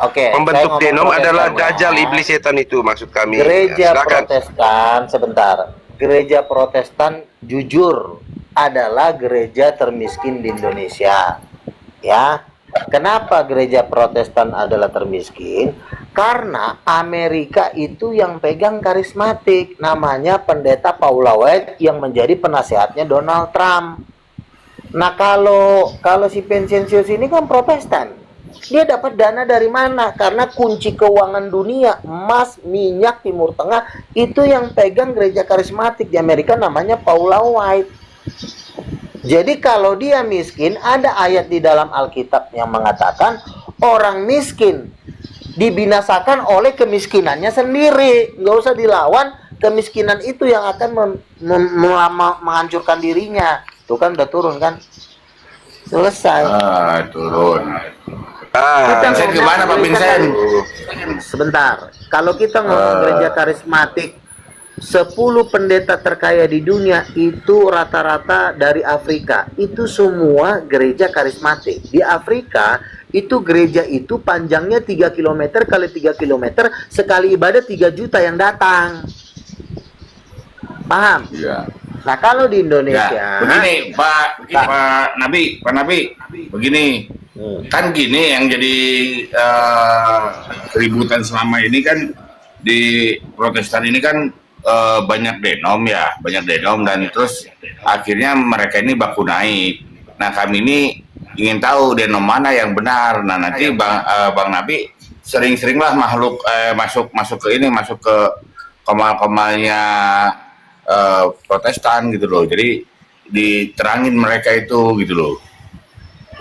oke. Pembentuk Saya ngomong denom adalah Protestan, dajjal ya. iblis setan itu maksud kami. Gereja Ya, silakan. Protestan, sebentar. Gereja Protestan jujur adalah gereja termiskin di Indonesia. Ya. Kenapa gereja Protestan adalah termiskin? Karena Amerika itu yang pegang karismatik, namanya Pendeta Paula White yang menjadi penasehatnya Donald Trump. Nah, kalau si Pensiensius ini kan Protestan. Dia dapat dana dari mana? Karena kunci keuangan dunia, emas, minyak, Timur Tengah, itu yang pegang gereja karismatik di Amerika namanya Paula White. Jadi kalau dia miskin, ada ayat di dalam Alkitab yang mengatakan orang miskin dibinasakan oleh kemiskinannya sendiri. Nggak usah dilawan, kemiskinan itu yang akan menghancurkan dirinya. Itu kan udah turun kan? Selesai. Turun. Kita Vincent ngomong gimana Pak gereja Vincent? Sebentar. Kalau kita ngomong gereja karismatik, 10 pendeta terkaya di dunia itu rata-rata dari Afrika. Itu semua gereja karismatik. Di Afrika itu gereja itu panjangnya 3 km kali 3 km, sekali ibadah 3 juta yang datang. Paham? Iya. Nah, kalau di Indonesia Ya, begini Pak Nabi, begini. Kan gini yang jadi keributan selama ini kan di Protestan ini kan banyak denom dan terus akhirnya mereka ini baku naik. Nah, kami ini ingin tahu denom mana yang benar. Nah, nanti Bang Nabi sering-seringlah masuk ke komal-komalnya Protestan gitu loh. Jadi diterangin mereka itu gitu loh.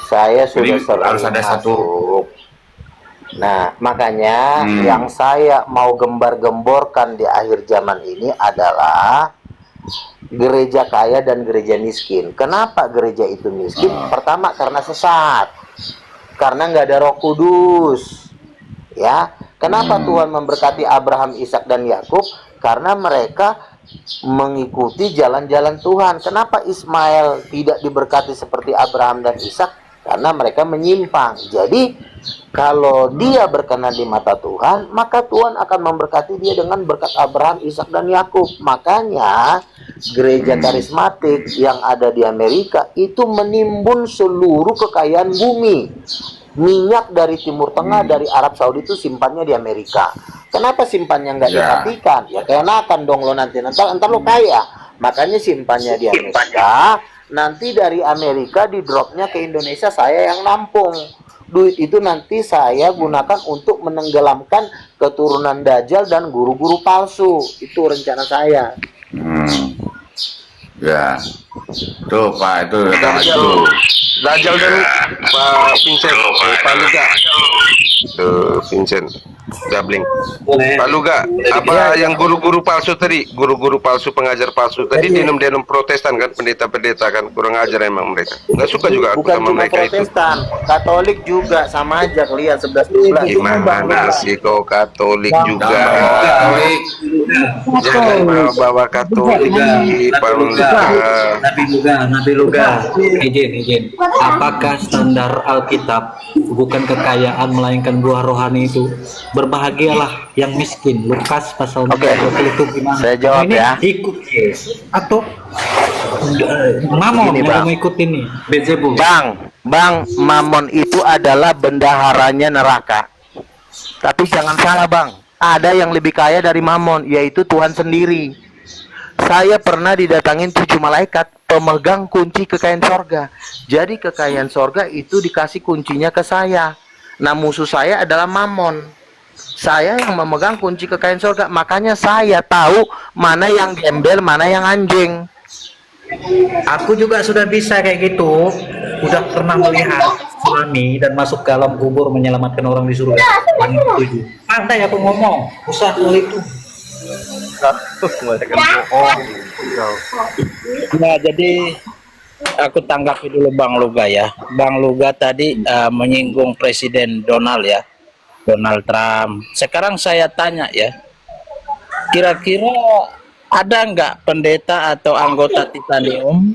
saya sudah Jadi harus ada satu. Nah, makanya yang saya mau gembar-gemborkan di akhir zaman ini adalah gereja kaya dan gereja miskin. Kenapa gereja itu miskin? Pertama, karena sesat. Karena nggak ada Roh Kudus. Ya, kenapa Tuhan memberkati Abraham, Ishak dan Yakub? Karena mereka mengikuti jalan-jalan Tuhan. Kenapa Ismail tidak diberkati seperti Abraham dan Ishak? Karena mereka menyimpang. Jadi kalau dia berkenan di mata Tuhan, maka Tuhan akan memberkati dia dengan berkat Abraham, Ishak dan Yakub. Makanya gereja karismatik yang ada di Amerika itu menimbun seluruh kekayaan bumi. Minyak dari Timur Tengah, dari Arab Saudi itu simpannya di Amerika. Kenapa simpannya nggak dimatikan? Ya keenakan dong lo nanti lo kaya. Makanya simpannya di Amerika, nanti dari Amerika di dropnya ke Indonesia, saya yang nampung. Duit itu nanti saya gunakan untuk menenggelamkan keturunan Dajjal dan guru-guru palsu. Itu rencana saya. Ya, tuh Pak, itu datang lagi tuh. Dajjal dan Pak Vincent, Pak Luga. Tuh, Vincent, Jabling. Pak Luga, apa yang guru-guru palsu tadi? Guru-guru palsu, pengajar palsu tadi denom-denom Protestan kan, pendeta-pendeta kan, kurang ajar emang mereka. Nggak suka juga aku Bukan sama cuma mereka itu. Protestan, Katolik juga sama aja, lihat 11-12. Gimana sih kau Katolik juga? Katolik. Jangan bawa Katolik di Pak Luga. Nabi Luga, izin. Apakah standar Alkitab bukan kekayaan melainkan buah rohani itu? Berbahagialah yang miskin. Lukas pasal 20 itu gimana? Saya jawab ini ya. Ikut Yesus atau Mamon Gini, yang Bang. mengikut ini? Beelzebul. Bang, Mamon itu adalah bendaharanya neraka. Tapi jangan salah Bang, ada yang lebih kaya dari Mamon, yaitu Tuhan sendiri. Saya pernah didatangin 7 malaikat pemegang kunci kekayaan sorga. Jadi kekayaan sorga itu dikasih kuncinya ke saya. Nah musuh saya adalah Mamon. Saya yang memegang kunci kekayaan sorga. Makanya saya tahu mana yang gembel, mana yang anjing. Aku juga sudah bisa kayak gitu. Udah pernah melihat tsunami dan masuk ke alam kubur menyelamatkan orang di surga. Santai aku ngomong, usah hal itu. Nah, jadi aku tanggapi dulu Bang Luga ya. Bang Luga tadi menyinggung Presiden Donald Trump. Sekarang saya tanya ya, kira-kira ada nggak pendeta atau anggota Titanium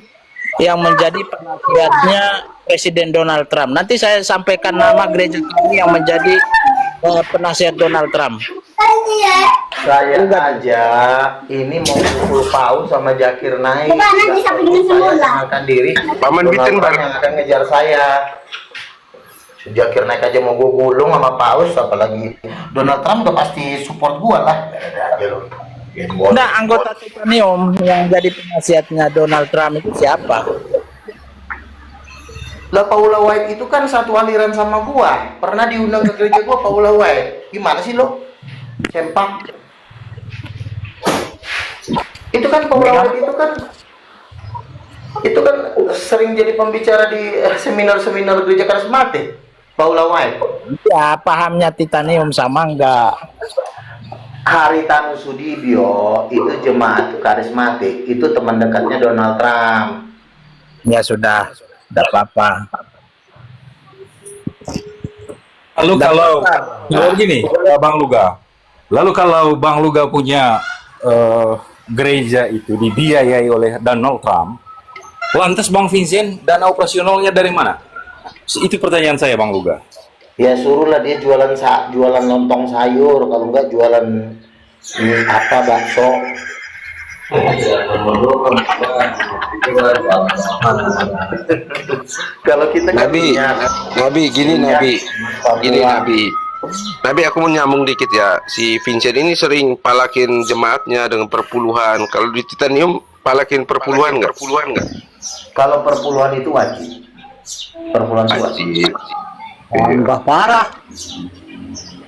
yang menjadi penasihatnya Presiden Donald Trump? Nanti saya sampaikan nama gereja kami yang menjadi penasihat Donald Trump. Saya aja ini mau pukul Paus sama Zakir Naik. Saya akan diri. Paman Donald Wittenberg. Trump yang akan ngejar saya. Zakir Naik aja mau gue gulung sama Paus, apalagi Donald Trump udah pasti support gua lah. Nah, anggota Titanium yang jadi penasihatnya Donald Trump itu siapa? Lah Paula White itu kan satu aliran sama gua. Pernah diundang ke gereja gua Paula White. Gimana sih lo? Sempak. Itu kan Paula White itu kan sering jadi pembicara di seminar-seminar gereja karismatik. Paula White. Ya, pahamnya Titanium sama enggak? Haritanu Sudibyo itu jemaat karismatik, itu teman dekatnya Donald Trump. Ya sudah, tidak apa-apa. Lalu kalau gini, Bang Luga. Lalu kalau Bang Luga punya gereja itu dibiayai oleh Donald Trump, lantas Bang Vincent dana operasionalnya dari mana? Itu pertanyaan saya, Bang Luga. Ya suruhlah dia jualan lontong sayur, kalau enggak jualan bakso. Kalau kita kan Nabi, aku mau nyambung dikit ya. Si Vincent ini sering palakin jemaatnya dengan perpuluhan. Kalau di Titanium palakin perpuluhan nggak? Kalau perpuluhan itu wajib. Perpuluhan itu wajib. Enggak parah.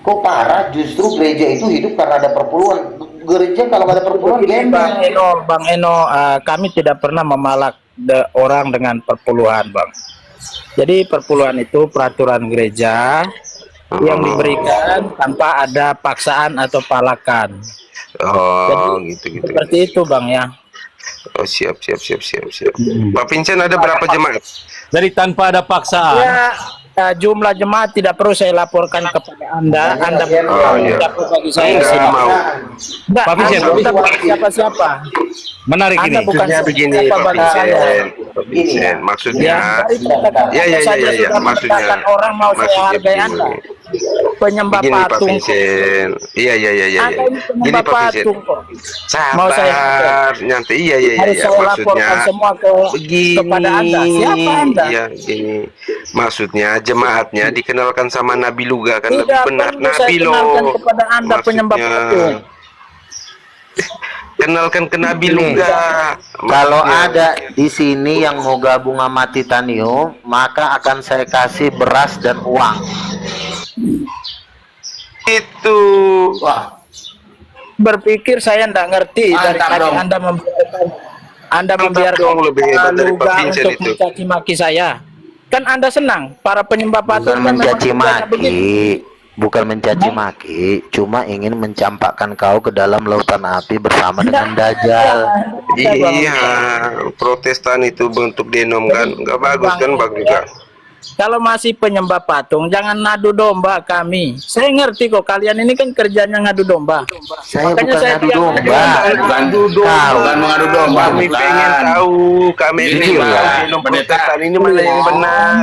Kok parah? Justru gereja itu hidup karena ada perpuluhan. Gereja kalau nggak ada perpuluhan Bang Eno, kami tidak pernah memalak orang dengan perpuluhan, Bang. Jadi perpuluhan itu peraturan gereja yang diberikan tanpa ada paksaan atau palakan. Oh, gitu. Seperti itu, Bang ya. Oh, siap. Pak Vincent ada berapa jemaat? Jadi tanpa ada paksaan. Ya, jumlah jemaat tidak perlu saya laporkan kepada Anda. Anda tidak perlu bagi saya. Enggak mau. Enggak, Pak Vincent, Anda bukan siapa-siapa. Menarik ini. Anda bukan Maksudnya begini, siapa Pak bagi saya. Vincent. Maksudnya, Ya, maksudnya orang mau saya hargai Anda. Penyembah begini, Pak patung. Vincent. Iya. Anda ini Gini, penyembah Pak Vincent. patung kok. Mau saya Sabar, nanti iya. harus saya laporkan Maksudnya semua begini. kepada Anda. Siapa Anda? Iya, gini. Maksudnya jemaatnya dikenalkan sama Nabi Luga kan lebih Tidak benar. perlu saya Nabi kenalkan loh. kepada Anda penyembah patung. kenalkan ke Nabi Ini, Luga. kalau ada di sini yang mau gabung sama Titanium, maka akan saya kasih beras dan uang. Itu Wah, berpikir saya nggak ngerti dari Mantap tadi dong. Anda Mantap membiarkan dong, lebih hebat dari Luga Pak Vincent untuk itu. mencaci maki saya. Kan Anda senang para penyembah patung Bukan kan memang mencaci kerjanya begitu. maki, bukan mencaci maki, cuma ingin mencampakkan kau ke dalam lautan api bersama dengan Dajjal. iya, Protestan itu bentuk denom kan, nggak bagus kan Bang Luga. Kalau masih penyembah patung, jangan ngadu domba kami. Saya ngerti kok, kalian ini kan kerjanya ngadu domba. Saya Makanya bukan saya ngadu tiap domba. Bukan Tahu. bukan mengadu domba, Kami bukan. pengen tahu, kami Ini, pengen Bang, tahu denom pendeta. Protestan ini mana yang benar.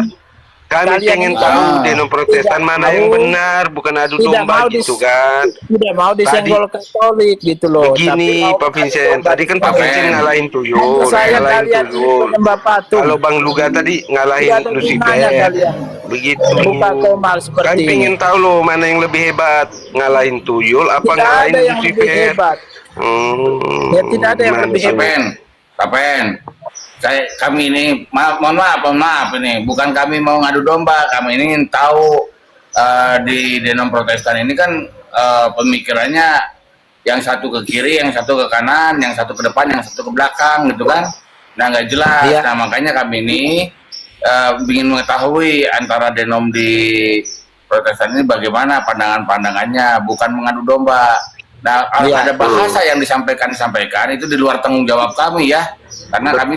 Kami Kalian pengen ini tahu Ah. denom Protestan tidak mana mau- yang benar, bukan adu tidak domba mau gitu kan. Tidak mau disenggol Katolik gitu loh. Begini Tapi mau Pak Vincent, tadi kan Pak Pak Vincent Ven. ngalahin tuyul, saya ngalahin kalian ini tuyul. penyembah patung. Kalau Bang Luga tadi ngalahin Tidak ada gunanya Lucifer, kalian. begitu. Buka komal seperti Kami ini. pengen tahu loh mana yang lebih hebat, ngalahin tuyul apa Tidak ngalahin ada yang lebih Lucifer. hebat. Ya, tidak ada yang gimana lebih sih? Papen, Papen. Kami ini mohon maaf ini bukan kami mau ngadu domba, kami ini ingin tahu di denom Protestan ini kan pemikirannya yang satu ke kiri, yang satu ke kanan, yang satu ke depan, yang satu ke belakang gitu kan. Nah nggak jelas. Iya. Nah makanya kami ini ingin mengetahui antara denom di Protestan ini bagaimana pandangannya, bukan mengadu domba. Nah, kalau Iya. ada bahasa yang disampaikan itu di luar tanggung jawab kami ya, karena kami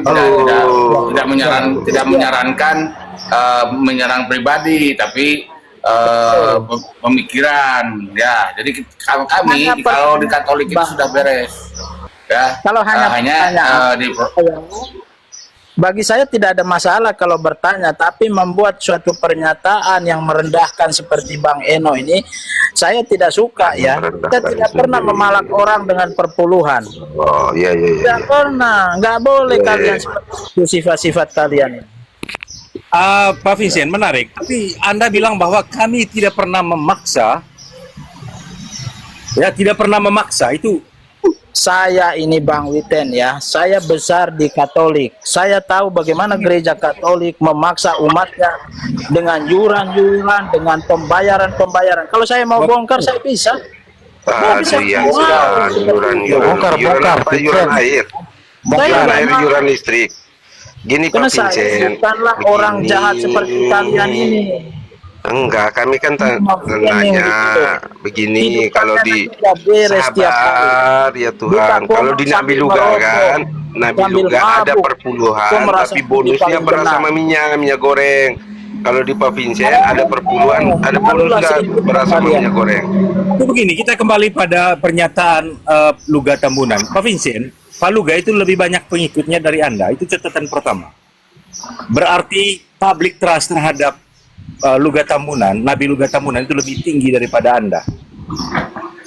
tidak menyarankan menyerang pribadi, tapi pemikiran ya. Jadi kalau kami Hanya kalau di Katolik itu sudah beres ya. Kalau hanya di bagi saya tidak ada masalah kalau bertanya, tapi membuat suatu pernyataan yang merendahkan seperti Bang Eno ini, saya tidak suka ya. Kita tidak pernah memalak orang dengan perpuluhan. Oh iya iya iya. Tidak pernah, nggak boleh Iya, kalian iya. seperti itu sifat-sifat kalian ini. Pak Vincent, menarik. Tapi Anda bilang bahwa kami tidak pernah memaksa. Ya, tidak pernah memaksa. Itu Saya ini Bang Witen ya, saya besar di Katolik. Saya tahu bagaimana gereja Katolik memaksa umatnya dengan yuran-yuran, dengan pembayaran-pembayaran. Kalau saya mau bongkar, saya bisa. Aduh iya, yuran Bongkar, apa? Yuran air, yuran air, yuran listrik. Gini Karena Pak saya Vincent, bukanlah orang jahat seperti kalian ini. Enggak, kami kan nanya begini, Hidup kalau kalian di nanti udah beres tiap hari. sabar ya Tuhan. Buka Kalau di komak Nabi sambil Luga merokok, kan, Nabi sambil Luga ada mabuk. perpuluhan, Kau merasa tapi diri bonusnya paling beras benar. sama minyak goreng. Kalau di Pak Vincent ada perpuluhan, ada bonus nggak beras sama minyak goreng? Itu begini, kita kembali pada pernyataan Luga Tambunan. Pak Vincent, Pak Luga itu lebih banyak pengikutnya dari Anda. Itu catatan pertama. Berarti public trust terhadap Luga Tambunan, Nabi Luga Tambunan itu lebih tinggi daripada Anda.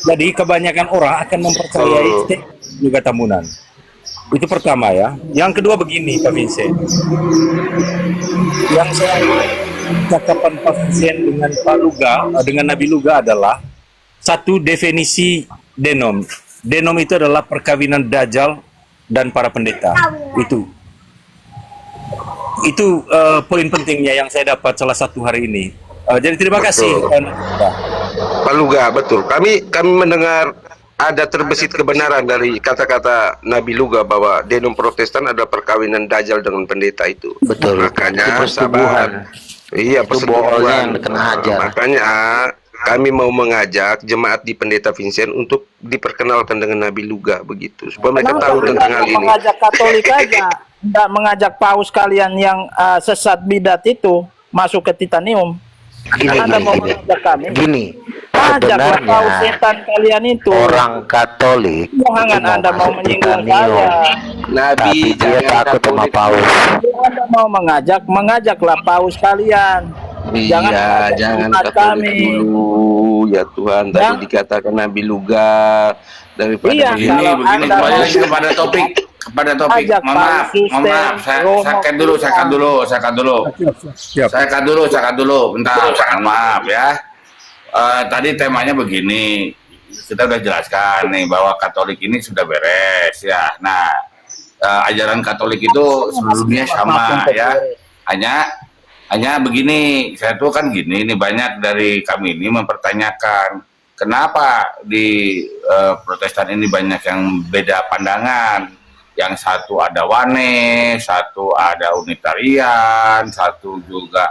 Jadi kebanyakan orang akan mempercayai Luga Tambunan. Itu pertama ya. Yang kedua begini Pak Vincent. Yang saya cakapan Pak Vincent dengan Pak Luga, dengan Nabi Luga adalah satu definisi denom. Denom itu adalah perkawinan Dajjal dan para pendeta. Itu poin pentingnya yang saya dapat salah satu hari ini. Jadi terima kasih. Pak Luga, betul. Kami mendengar ada terbesit kebenaran dari kata-kata Nabi Luga bahwa denom Protestan adalah perkawinan Dajjal dengan pendeta itu. Betul. Makanya Itu persetubuhan. sabar. Iya, Itu boolnya yang kena hajar. Makanya kami mau mengajak jemaat di Pendeta Vincent untuk diperkenalkan dengan Nabi Luga begitu, supaya mereka tahu tentang hal ini. Mengajak Katolik aja, tidak mengajak paus kalian yang sesat bidat itu masuk ke Titanium. Anda mau mengajak kami? Gini, Ajaklah paus sebenarnya setan kalian itu. orang Katolik Jangan itu mau Anda mau masuk menyinggung Titanium, saya. Nabi tapi dia takut sama paus. Anda mau mengajaklah paus kalian. Iya, mengajak jangan umat Katolik dulu ya Tuhan. Tadi Ya. dikatakan Nabi Luga daripada Iya, begini. kalau begini Anda kembali mau- lagi kepada topik Ajak mohon maaf saya cut dulu bentar, mohon maaf ya. Tadi temanya begini, kita udah jelaskan nih bahwa Katolik ini sudah beres ya. Nah, ajaran Katolik itu sebelumnya sama ya. Hanya begini, saya tuh kan gini, ini banyak dari kami ini mempertanyakan kenapa di Protestan ini banyak yang beda pandangan. Yang satu ada Wane, satu ada Unitarian, satu juga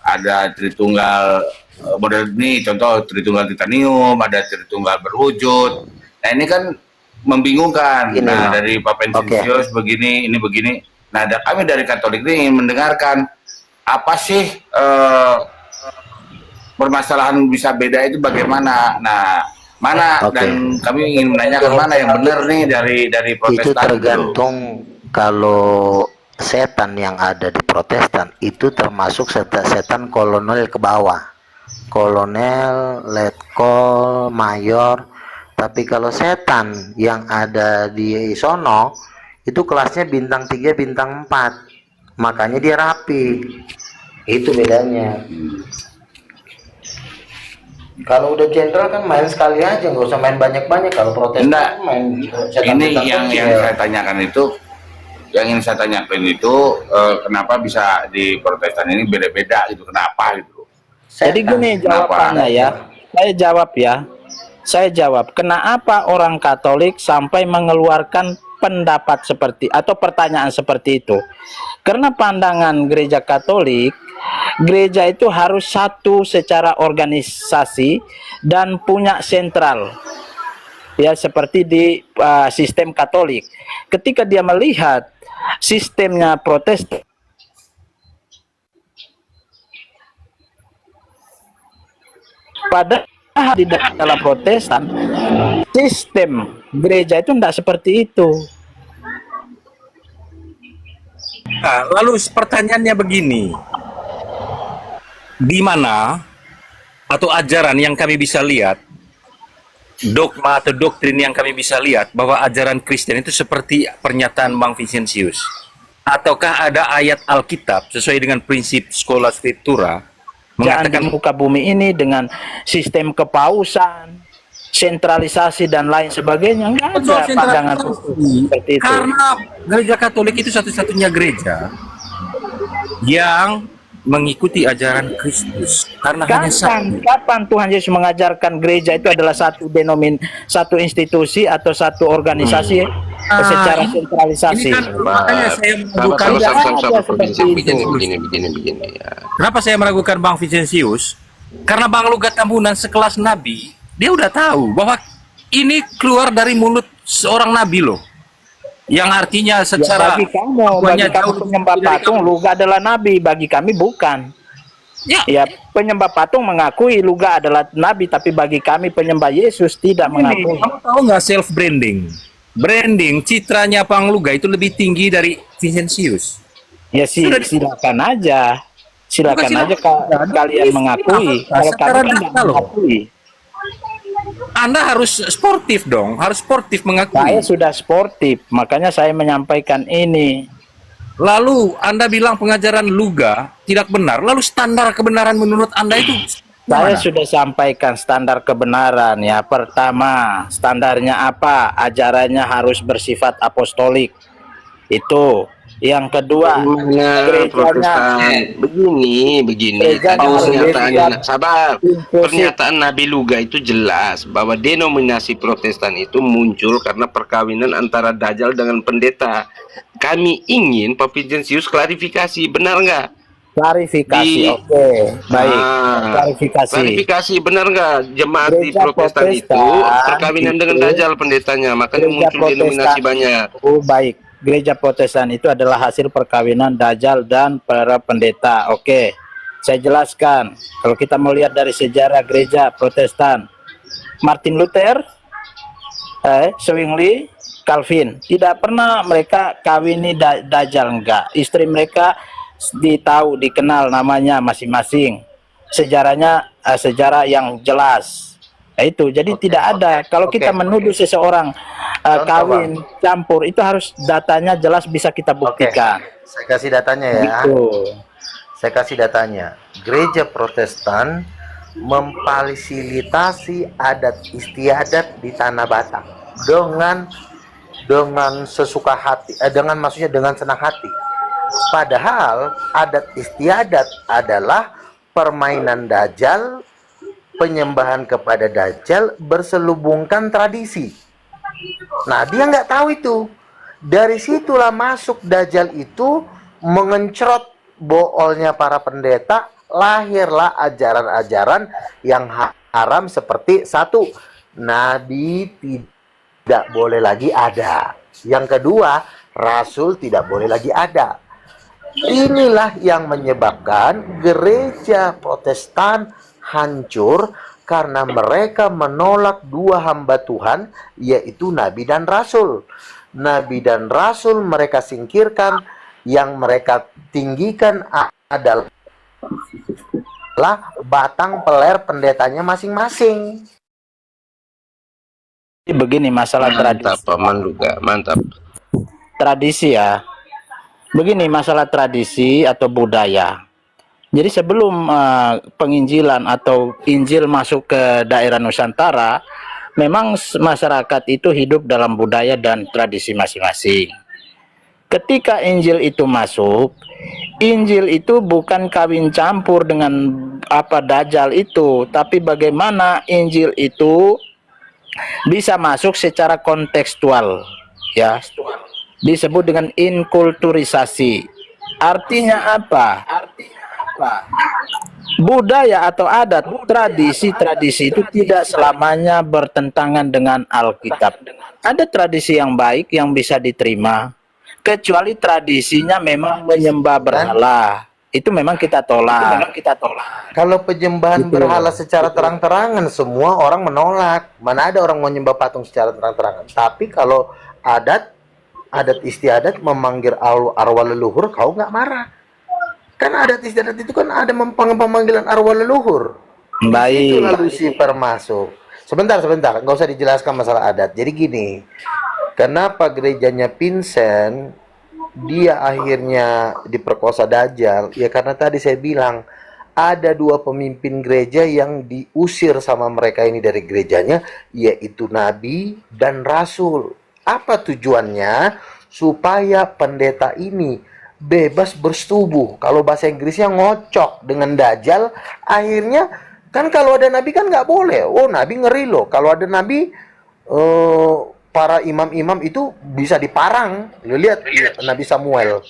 ada Tritunggal model ini, contoh Tritunggal Titanium, ada Tritunggal berwujud. Nah ini kan membingungkan. Nah dari Pak Vincentius begini, ini begini. Nah kami dari Katolik ini ingin mendengarkan apa sih permasalahan bisa beda itu bagaimana. Nah mana dan kami ingin menanyakan mana yang benar nih dari Protestan. Itu tergantung kalau setan yang ada di Protestan itu termasuk setan kolonel ke bawah, kolonel, letkol, mayor. Tapi kalau setan yang ada di sono itu kelasnya bintang 3, bintang 4, makanya dia rapi. Itu bedanya. Kalau udah jenderal kan main sekali aja, nggak usah main banyak-banyak. Kalau Protestan main setan. Ini yang saya tanyakan itu. Yang ingin saya tanyakan itu kenapa bisa di Protestan ini beda-beda gitu, kenapa gitu. Jadi gini jawabannya ya, saya jawab kenapa orang Katolik sampai mengeluarkan pendapat seperti atau pertanyaan seperti itu. Karena pandangan gereja Katolik, gereja itu harus satu secara organisasi dan punya sentral. Ya seperti di sistem Katolik. Ketika dia melihat sistemnya Protestan pada di dalam Protestan, sistem gereja itu tidak seperti itu. Nah, lalu pertanyaannya begini, di mana atau ajaran yang kami bisa lihat, dogma atau doktrin yang kami bisa lihat bahwa ajaran Kristen itu seperti pernyataan Bang Vincentius? Ataukah ada ayat Alkitab sesuai dengan prinsip Schola Scriptura mengatakan di muka bumi ini dengan sistem kepausan, sentralisasi dan lain sebagainya? Enggak ada pandangan seperti itu. Karena gereja Katolik itu satu-satunya gereja yang mengikuti ajaran Kristus. Karena kapan Tuhan Yesus mengajarkan gereja itu adalah satu institusi atau satu organisasi secara sentralisasi? Ini kan makanya saya meragukan begini ya. Kenapa saya meragukan Bang Vincentius? Karena Bang Luga Tambunan sekelas nabi, dia udah tahu bahwa ini keluar dari mulut seorang nabi loh. Yang artinya secara bagi kamu penyembah patung Luga adalah nabi, bagi kami bukan. Ya penyembah patung mengakui Luga adalah nabi, tapi bagi kami penyembah Yesus tidak mengakui. Kamu tahu nggak self branding? Branding citranya Bang Luga itu lebih tinggi dari Vincentius. Ya silakan aja, kalian mengakui. Kalau kalian tidak mengakui, Anda harus sportif dong, harus sportif mengakui. Saya sudah sportif, makanya saya menyampaikan ini. Lalu Anda bilang pengajaran Luga tidak benar, lalu standar kebenaran menurut Anda itu saya sudah sampaikan standar kebenaran ya. Pertama, standarnya apa? Ajarannya harus bersifat apostolik. Itu. Yang kedua, begini. Pernyataan Nabi Luga itu jelas bahwa denominasi Protestan itu muncul karena perkawinan antara Dajjal dengan pendeta. Kami ingin Pak Vincentius klarifikasi, benar nggak? Klarifikasi, oke, baik. Klarifikasi, benar nggak jemaat di Protestan itu perkawinan dengan Dajjal pendetanya, makanya muncul denominasi banyak. Oh, baik. Gereja Protestan itu adalah hasil perkawinan Dajjal dan para pendeta. Oke, saya jelaskan. Kalau kita melihat dari sejarah gereja Protestan, Martin Luther, Zwingli, Calvin, tidak pernah mereka kawini Dajjal, enggak. Istri mereka dikenal namanya masing-masing. Sejarahnya sejarah yang jelas. Itu jadi tidak ada. Kalau kita menuduh seseorang kawin campur, itu harus datanya jelas bisa kita buktikan. Saya kasih datanya ya. Gitu. Saya kasih datanya. Gereja Protestan memfasilitasi adat istiadat di tanah Batak dengan sesuka hati, maksudnya dengan senang hati. Padahal adat istiadat adalah permainan Dajjal, penyembahan kepada Dajjal, berselubungkan tradisi. Nah, dia nggak tahu itu. Dari situlah masuk Dajjal itu mengencrot boolnya para pendeta, lahirlah ajaran-ajaran yang haram seperti satu, Nabi tidak boleh lagi ada. Yang kedua, Rasul tidak boleh lagi ada. Inilah yang menyebabkan gereja Protestan hancur karena mereka menolak dua hamba Tuhan, yaitu Nabi dan Rasul. Nabi dan Rasul mereka singkirkan, yang mereka tinggikan adalah batang peler pendetanya masing-masing. Begini masalah Mantap, tradisi. Paman Luga, mantap. Tradisi ya. Begini masalah tradisi atau budaya. Jadi sebelum penginjilan atau Injil masuk ke daerah Nusantara, memang masyarakat itu hidup dalam budaya dan tradisi masing-masing. Ketika Injil itu masuk, Injil itu bukan kawin campur dengan apa Dajjal itu, tapi bagaimana Injil itu bisa masuk secara kontekstual, ya. Disebut dengan inkulturisasi. Artinya apa? Budaya atau adat, tradisi itu tidak selamanya bertentangan dengan Alkitab. Ada tradisi yang baik yang bisa diterima, kecuali tradisinya memang menyembah berhala. Itu memang kita tolak. Kalau penyembahan berhala secara terang-terangan, semua orang menolak. Mana ada orang mau nyembah patung secara terang-terangan. Tapi kalau adat istiadat memanggil arwah leluhur, kau nggak marah. Kan adat istiadat itu kan ada pemanggilan arwah leluhur. Baik. Itu lalu Lucifer masuk. Sebentar, nggak usah dijelaskan masalah adat. Jadi gini, kenapa gerejanya Vincent dia akhirnya diperkosa Dajjal? Ya karena tadi saya bilang ada dua pemimpin gereja yang diusir sama mereka ini dari gerejanya, yaitu Nabi dan Rasul. Apa tujuannya? Supaya pendeta ini bebas bersetubuh. Kalau bahasa Inggrisnya ngocok dengan Dajjal. Akhirnya kan kalau ada Nabi kan nggak boleh. Oh, Nabi ngeri loh. Kalau ada Nabi, para imam-imam itu bisa diparang. Lihat Nabi Samuel.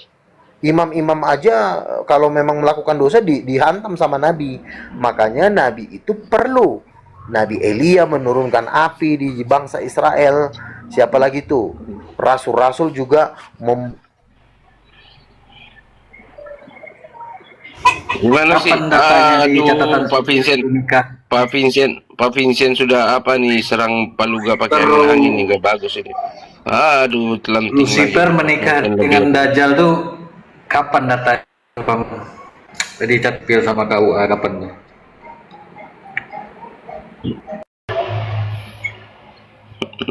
Imam-imam aja kalau memang melakukan dosa dihantam sama Nabi. Makanya Nabi itu perlu. Nabi Elia menurunkan api di bangsa Israel. Siapa lagi tuh? Rasul-rasul juga Gimana sih? Kapan datanya di catatan Pak Vincent sudah apa nih serang Paluga pakai angin ini, gak bagus ini. Aduh, telanting Lucifer lagi. menikah dengan Dajjal tuh kapan datanya? Jadi catpil sama KUA kapan?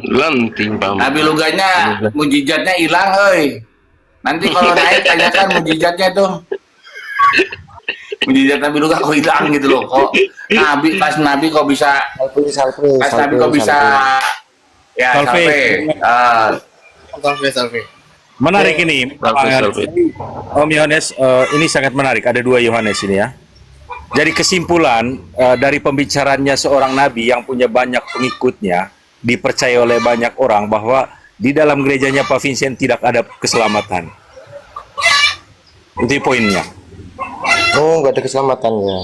Lanting, Pak. Nabi Luganya mujizatnya hilang, hei. Nanti kalau naik tanyakan mujizatnya tuh. Mujizat Nabi Luga kok hilang gitu loh. Kok Nabi kok bisa Nabi kok bisa ya Salve. Menarik ini, Om Yohanes. Ini sangat menarik. Ada dua Yohanes ini ya. Jadi kesimpulan dari pembicaranya seorang nabi yang punya banyak pengikutnya, dipercaya oleh banyak orang bahwa di dalam gerejanya Pak Vincent tidak ada keselamatan. Itu poinnya. Oh, nggak ada keselamatan ya.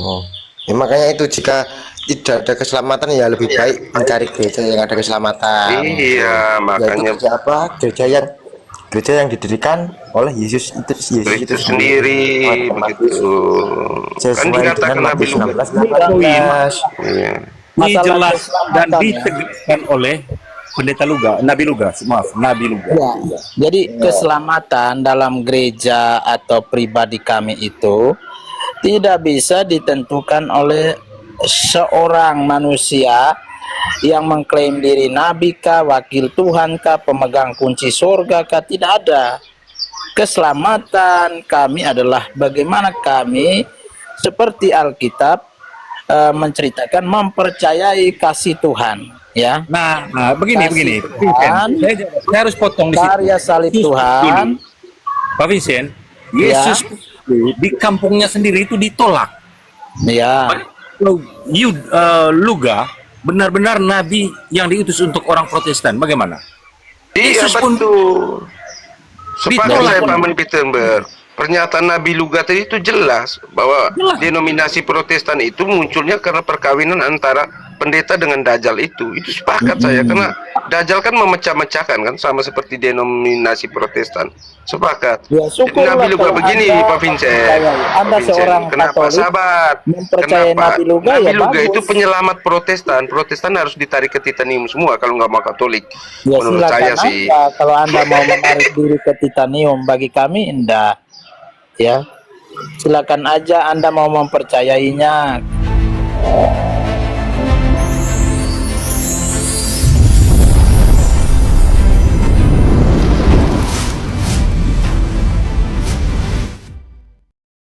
Ya makanya itu jika tidak ada keselamatan ya lebih baik mencari gereja yang ada keselamatan. Iya, makanya gereja apa? Gereja yang didirikan oleh Yesus itu sendiri begitu. Kan dikatakan Nabi Luga. Iya. Ini jelas dan ditegaskan oleh pendeta Luga, Nabi Luga. Ya, jadi keselamatan dalam gereja atau pribadi kami itu tidak bisa ditentukan oleh seorang manusia yang mengklaim diri nabi kah, wakil Tuhan kah, pemegang kunci surga kah, tidak ada. Keselamatan kami adalah bagaimana kami seperti Alkitab menceritakan mempercayai kasih Tuhan, ya. Nah, begini. Tuhan, Saya harus potong di situ. karya salib Tuhan. Pak Vincent, Yesus di kampungnya sendiri itu ditolak. Ya. Kalau Luga benar-benar nabi yang diutus untuk orang Protestan, bagaimana? Iya Yesus pun betul. Sepakat ditolak. saya Pak Menpittenberg. Pernyataan Nabi Luga tadi itu jelas bahwa denominasi Protestan itu munculnya karena perkawinan antara pendeta dengan dajjal itu. Itu sepakat saya karena dajjal kan memecah-mecahkan kan sama seperti denominasi Protestan. Sepakat. Ya, syukurlah Nabi Luga kalau begini Anda Pak Vincent. Anda Pak Vincent. seorang Kenapa Katolik sahabat? mempercayai Kenapa? Nabi Luga, Nabi ya Luga bagus. itu penyelamat Protestan. Protestan harus ditarik ke titanium semua kalau nggak mau Katolik. Ya, Menurut silakan saya sih. Anda, kalau Anda mau menarik diri ke titanium, bagi kami enggak. Ya, silakan aja Anda mau mempercayainya.